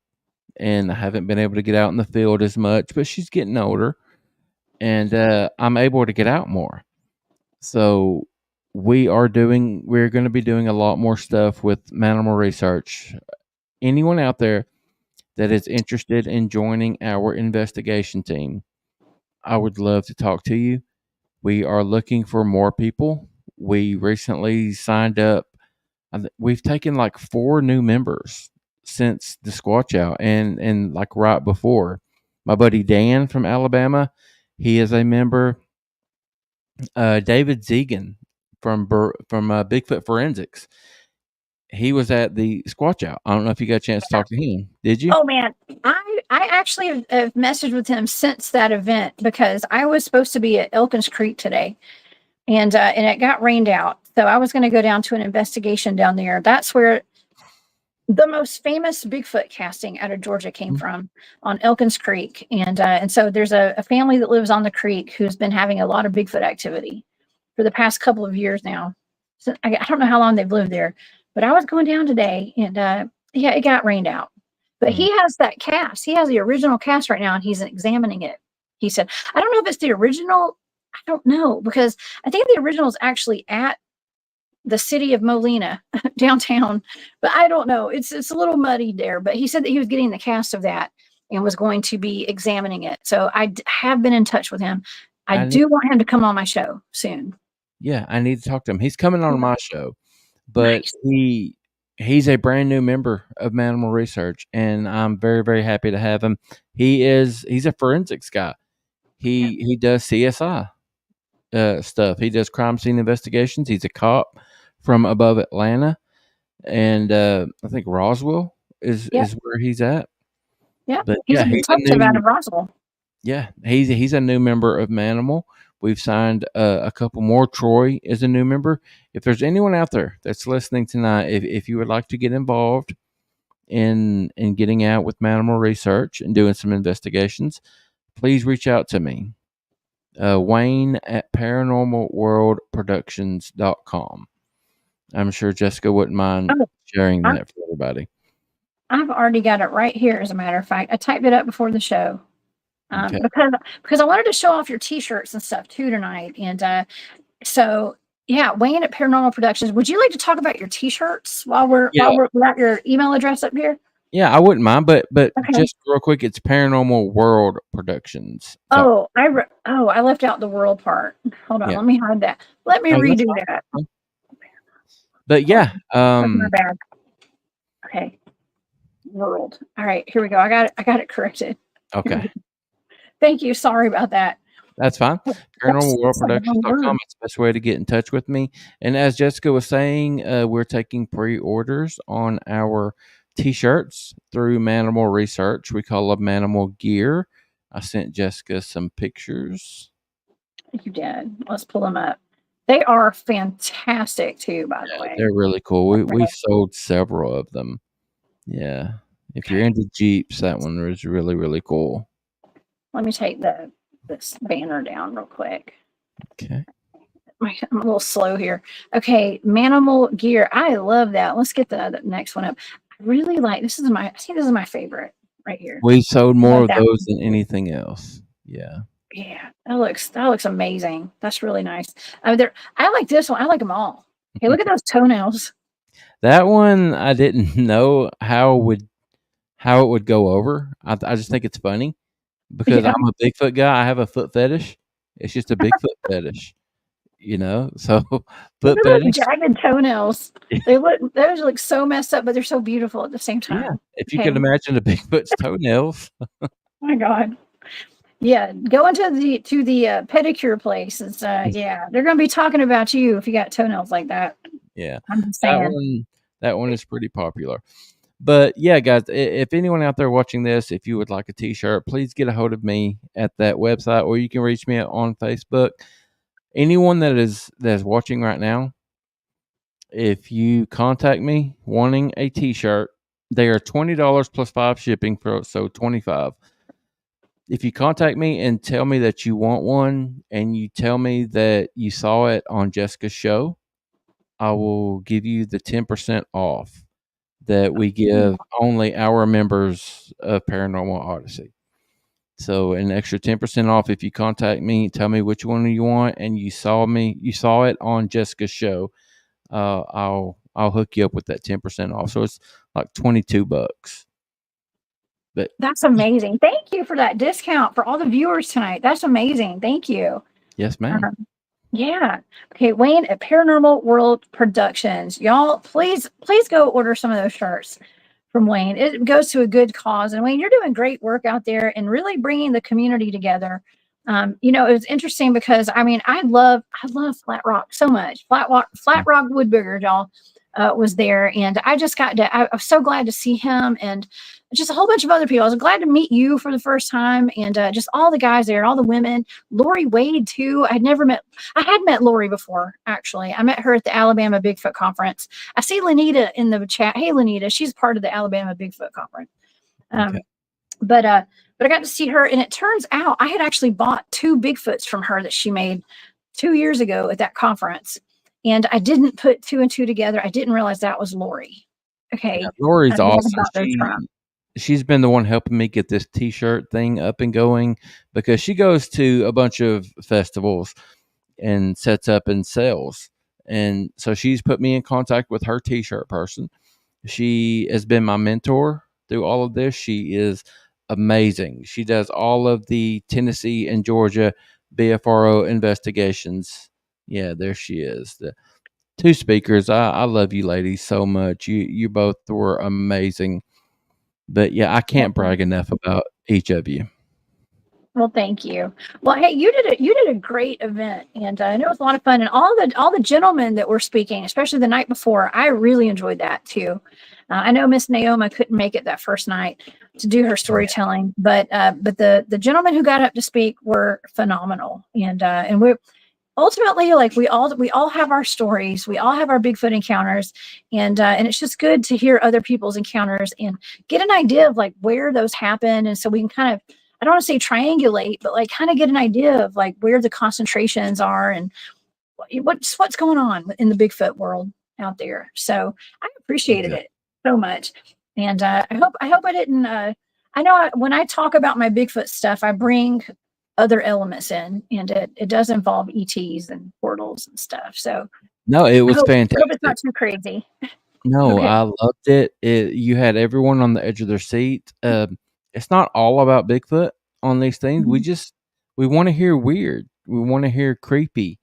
and I haven't been able to get out in the field as much, but she's getting older, and I'm able to get out more. So we're going to be doing a lot more stuff with Mannimal research. Anyone out there that is interested in joining our investigation team, I would love to talk to you. We are looking for more people. We recently signed up. We've taken like 4 new members since the Squatch Out, and like right before, my buddy Dan from Alabama, he is a member. David Zegan from Bigfoot Forensics, he was at the Squatch Out. I don't know if you got a chance to talk to him. Did you?
Oh man, I actually have messaged with him since that event because I was supposed to be at Elkins Creek today, and it got rained out. So I was going to go down to an investigation down there. That's where the most famous Bigfoot casting out of Georgia came from, on Elkins Creek. And so there's a family that lives on the creek who's been having a lot of Bigfoot activity for the past couple of years now. So I don't know how long they've lived there, but I was going down today, and it got rained out. But he has that cast. He has the original cast right now, and he's examining it. He said, I don't know if it's the original. I don't know, because I think the original is actually at the city of Molina downtown, but I don't know. It's a little muddy there, but he said that he was getting the cast of that and was going to be examining it. So I have been in touch with him. I do want him to come on my show soon.
Yeah, I need to talk to him. He's coming on my show, but nice. He's a brand new member of Mannimal Research, and I'm very, very happy to have him. He's a forensics guy. He does CSI stuff. He does crime scene investigations. He's a cop from above Atlanta, and I think Roswell is where he's at.
Yeah, he's a detective out of Roswell.
Yeah, he's a new member of Mannimal. We've signed a couple more. Troy is a new member. If there's anyone out there that's listening tonight, if you would like to get involved in getting out with Mannimal research and doing some investigations, please reach out to me. Wayne at paranormalworldproductions.com. I'm sure Jessica wouldn't mind sharing that for everybody.
I've already got it right here, as a matter of fact. I typed it up before the show.
Okay.
Because I wanted to show off your t-shirts and stuff too tonight. And so yeah, Wayne at Paranormal Productions. Would you like to talk about your t-shirts while we got your email address up here?
Yeah, I wouldn't mind, but just real quick, it's Paranormal World Productions.
So. I left out the world part. Hold on, let me hide that. Let me redo that.
But yeah,
that's my bad. Okay, world. All right, here we go. I got it corrected.
Okay.
Thank you. Sorry about that.
That's fine. ParanormalWorldProductions.com is the best way to get in touch with me. And as Jessica was saying, we're taking pre-orders on our t-shirts through Mannimal Research. We call them Mannimal Gear. I sent Jessica some pictures.
You did. Let's pull them up. They are fantastic too, by the way.
They're really cool. We've sold several of them. Yeah. If you're into Jeeps, that one is really, really cool.
Let me take this banner down real quick.
Okay.
I'm a little slow here. Okay, Mannimal Gear. I love that. Let's get the next one up. I really like this. I think this is my favorite right here.
We sold more of those than anything else. Yeah.
Yeah, that looks amazing. That's really nice. I like this one. I like them all. Hey, look at those toenails.
That one I didn't know how it would go over. I just think it's funny. Because I'm a Bigfoot guy, I have a foot fetish. It's just a Bigfoot fetish, So foot fetish.
Jagged toenails. Those look so messed up, but they're so beautiful at the same time.
Yeah, if you can imagine a Bigfoot's toenails.
Oh my God. Yeah, go into the pedicure place. It's they're gonna be talking about you if you got toenails like that.
Yeah,
I'm just saying.
That one is pretty popular. But yeah, guys, if anyone out there watching this, if you would like a t-shirt, please get a hold of me at that website, or you can reach me on Facebook. Anyone that's watching right now, if you contact me wanting a t-shirt, they are $20 plus 5 shipping, so $25. If you contact me and tell me that you want one, and you tell me that you saw it on Jessica's show, I will give you the 10% off that we give only our members of Paranormal Odyssey. So an extra 10% off if you contact me, tell me which one you want, and you saw it on Jessica's show. I'll hook you up with that 10% off. So it's like $22. But
that's amazing. Thank you for that discount for all the viewers tonight. That's amazing. Thank you.
Yes, ma'am.
Yeah. Okay, Wayne at Paranormal World Productions. Y'all, please go order some of those shirts from Wayne. It goes to a good cause. And Wayne, you're doing great work out there and really bringing the community together. It was interesting because I love Flat Rock so much. Flat Rock Woodbigger, y'all, was there, and I just I was so glad to see him and just a whole bunch of other people. I was glad to meet you for the first time, and just all the guys there, all the women. Lori Wade too. I had met Lori before, actually. I met her at the Alabama Bigfoot Conference. I see Lenita in the chat. Hey, Lenita, she's part of the Alabama Bigfoot Conference. Okay. But I got to see her, and it turns out I had actually bought 2 Bigfoots from her that she made 2 years ago at that conference. And I didn't put 2 and 2 together. I didn't realize that was Lori. Okay.
Yeah, Lori's awesome. She's been the one helping me get this t-shirt thing up and going, because she goes to a bunch of festivals and sets up and sells. And so she's put me in contact with her t-shirt person. She has been my mentor through all of this. She is amazing. She does all of the Tennessee and Georgia BFRO investigations. Yeah, there she is. The 2 speakers. I love you ladies so much. You both were amazing. But yeah, I can't brag enough about each of you.
Well, thank you. Well, hey, you did a great event, and it was a lot of fun. And all the gentlemen that were speaking, especially the night before, I really enjoyed that too. I know Miss Naoma couldn't make it that first night to do her storytelling, but the gentlemen who got up to speak were phenomenal, and we're ultimately, like, we all have our stories, we all have our Bigfoot encounters, and it's just good to hear other people's encounters and get an idea of like where those happen, and so we can kind of, I don't want to say triangulate, but like kind of get an idea of like where the concentrations are and what's going on in the Bigfoot world out there. So I appreciated it so much, and I hope I didn't. I know when I talk about my Bigfoot stuff, I bring other elements in, and it does involve ETs and portals and stuff. So
no, it was fantastic.
I hope it's not too crazy.
No, I loved it. You had everyone on the edge of their seat. It's not all about Bigfoot on these things. We want to hear weird. We want to hear creepy.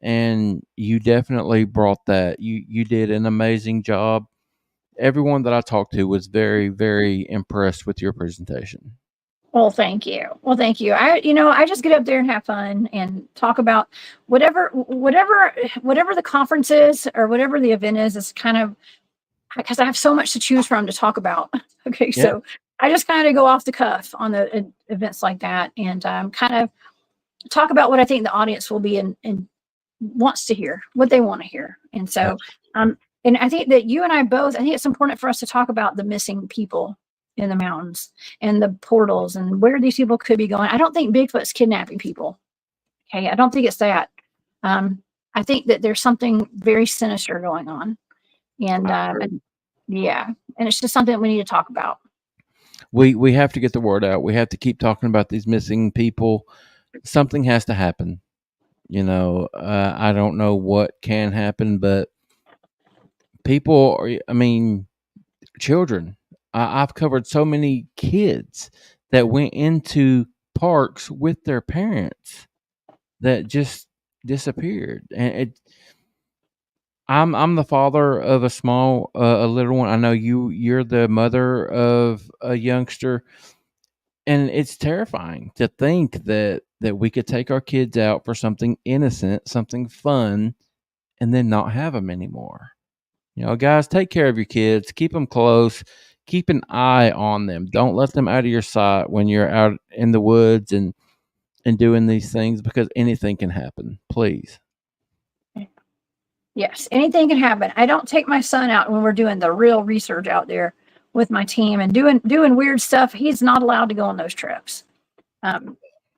And you definitely brought that. You did an amazing job. Everyone that I talked to was very, very impressed with your presentation.
Well, thank you. I just get up there and have fun and talk about whatever the conference is or whatever the event is. It's kind of because I have so much to choose from to talk about. Okay, yeah. So I just kind of go off the cuff on the events like that, and kind of talk about what I think the audience will be and wants to hear, what they want to hear. And so, and I think that you and I both, I think it's important for us to talk about the missing people in the mountains and the portals and where these people could be going. I don't think Bigfoot's kidnapping people. Okay. I don't think it's that. I think that there's something very sinister going on. And yeah, and it's just something that we need to talk about.
We have to get the word out. We have to keep talking about these missing people. Something has to happen. You know, I don't know what can happen, but people, children. I've covered so many kids that went into parks with their parents that just disappeared. And I'm the father of a little one. I know you're the mother of a youngster, and it's terrifying to think that we could take our kids out for something innocent, something fun, and then not have them anymore. You know, guys, take care of your kids, keep them close, keep an eye on them. Don't let them out of your sight when you're out in the woods and doing these things, because anything can happen. Please.
Yes, anything can happen. I don't take my son out when we're doing the real research out there with my team and doing weird stuff. He's not allowed to go on those trips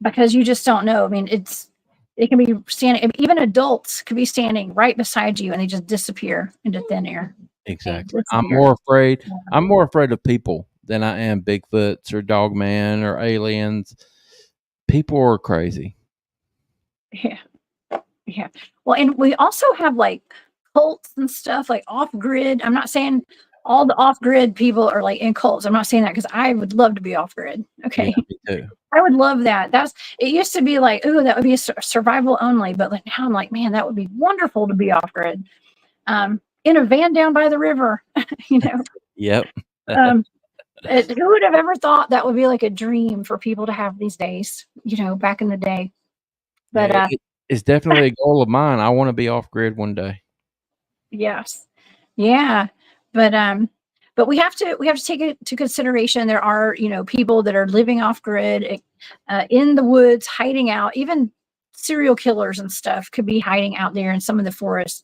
because you just don't know. I mean, it can be standing. Even adults could be standing right beside you and they just disappear into thin air.
Exactly. I'm more afraid of people than I am Bigfoots or Dogman or aliens. People are crazy.
Yeah. Yeah. Well, and we also have like cults and stuff like off grid. I'm not saying all the off grid people are like in cults. I'm not saying that because I would love to be off grid. Okay. Yeah, me too. I would love that. It used to be like, ooh, that would be survival only. But like now I'm like, man, that would be wonderful to be off grid. In a van down by the river, you know.
Yep.
Who would have ever thought that would be like a dream for people to have these days, you know, back in the day. But
yeah, it's definitely a goal of mine. I want to be off grid one day.
Yes. Yeah. But we have to take it to consideration. There are, you know, people that are living off grid in the woods, hiding out. Even serial killers and stuff could be hiding out there in some of the forests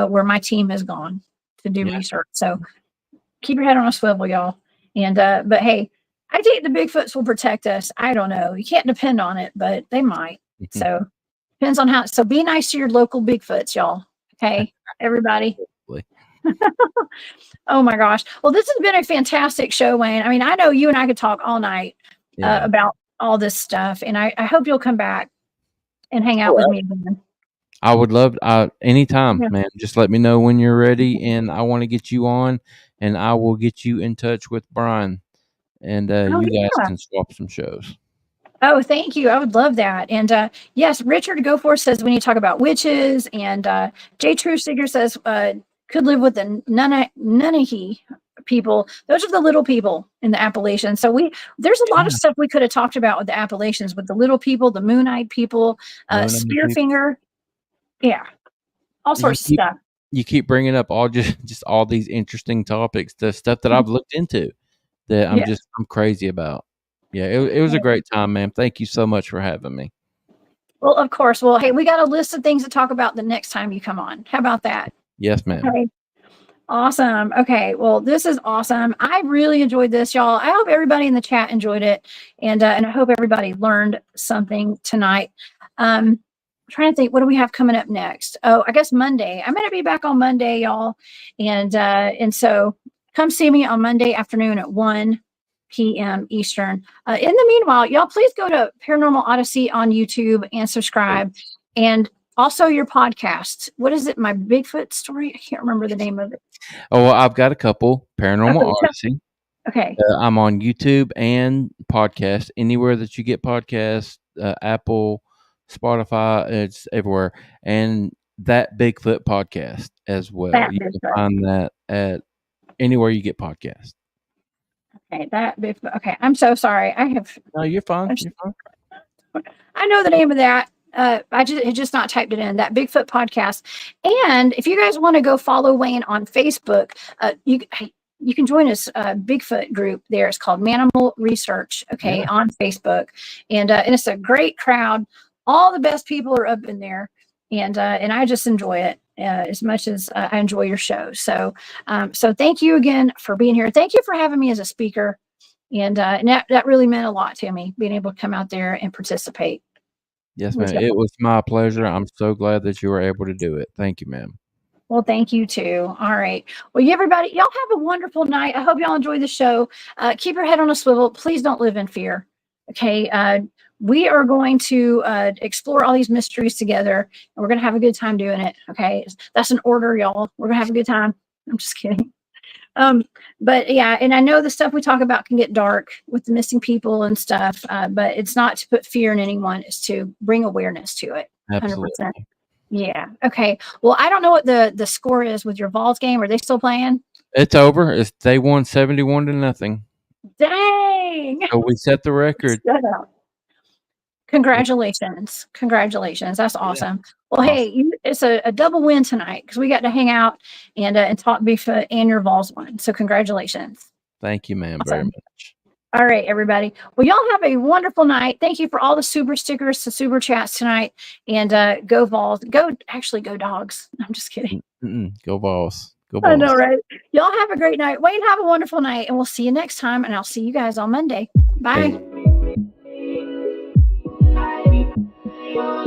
where my team has gone to do research. So keep your head on a swivel, y'all. And but hey, I think the Bigfoots will protect us. I don't know. You can't depend on it, but they might. So depends on how. So be nice to your local Bigfoots, y'all. Okay, everybody. Oh my gosh. Well, this has been a fantastic show, Wayne. I mean, I know you and I could talk all night about all this stuff, and I hope you'll come back and hang out with me again.
I would love anytime, man. Just let me know when you're ready, and I want to get you on, and I will get you in touch with Brian, and you guys can swap some shows.
Oh, thank you. I would love that. And yes, Richard Goforth says we need to talk about witches, and Jay Truestiger says could live with the Nunnahi people. Those are the little people in the Appalachians. So there's a lot of stuff we could have talked about with the Appalachians, with the little people, the moon-eyed people, Spearfinger. Yeah, all sorts of stuff.
you keep bringing up all just all these interesting topics, the stuff that I've looked into that I'm crazy about. Yeah, it was a great time, man. Thank you so much for having me.
Well, of course. Well, hey, we got a list of things to talk about the next time you come on. How about that?
Yes, ma'am.
Okay. Awesome. Okay. Well, this is awesome. I really enjoyed this, y'all. I hope everybody in the chat enjoyed it. And I hope everybody learned something tonight. I'm trying to think, what do we have coming up next? Oh, I guess Monday. I'm going to be back on Monday, y'all. And so come see me on Monday afternoon at 1 p.m. Eastern. In the meanwhile, y'all, please go to Paranormal Odyssey on YouTube and subscribe. And also your podcast. What is it? My Bigfoot story? I can't remember the name of it.
Oh, well, I've got a couple. Paranormal Odyssey.
Okay.
I'm on YouTube and podcast. Anywhere that you get podcasts, Apple, Spotify, it's everywhere. And that Bigfoot podcast as well. You can find that at anywhere you get podcasts.
Okay, that Bigfoot. Okay, I'm so sorry.
No, you're fine. You're fine.
I know the name of that. I just not typed it in, that Bigfoot podcast. And if you guys want to go follow Wayne on Facebook, you can join his Bigfoot group there. It's called Mannimal Research, on Facebook. And it's a great crowd. All the best people are up in there. And I just enjoy it as much as I enjoy your show. So thank you again for being here. Thank you for having me as a speaker. And that really meant a lot to me, being able to come out there and participate.
Yes, ma'am. It was my pleasure. I'm so glad that you were able to do it. Thank you, ma'am.
Well, thank you too. All right. Well, everybody, y'all have a wonderful night. I hope y'all enjoy the show. Keep your head on a swivel. Please don't live in fear. Okay. We are going to explore all these mysteries together, and we're going to have a good time doing it. Okay. That's an order, y'all. We're going to have a good time. I'm just kidding. But yeah, and I know the stuff we talk about can get dark with the missing people and stuff, but it's not to put fear in anyone, it's to bring awareness to it. 100%.
Absolutely.
Yeah. Okay. Well, I don't know what the score is with your Vols game. Are they still playing?
It's over. They won 71-0.
Dang.
So we set the record.
Congratulations. Congratulations. That's awesome. Well, hey, it's a double win tonight because we got to hang out and talk Bigfoot, and your Vols won. So congratulations.
Thank you, ma'am, very much.
All right, everybody. Well, y'all have a wonderful night. Thank you for all the super stickers, the super chats tonight. And go Vols. Go Dogs. I'm just kidding.
Go Vols. Go Vols.
I know, right? Y'all have a great night. Wayne, have a wonderful night. And we'll see you next time. And I'll see you guys on Monday. Bye.
Hey.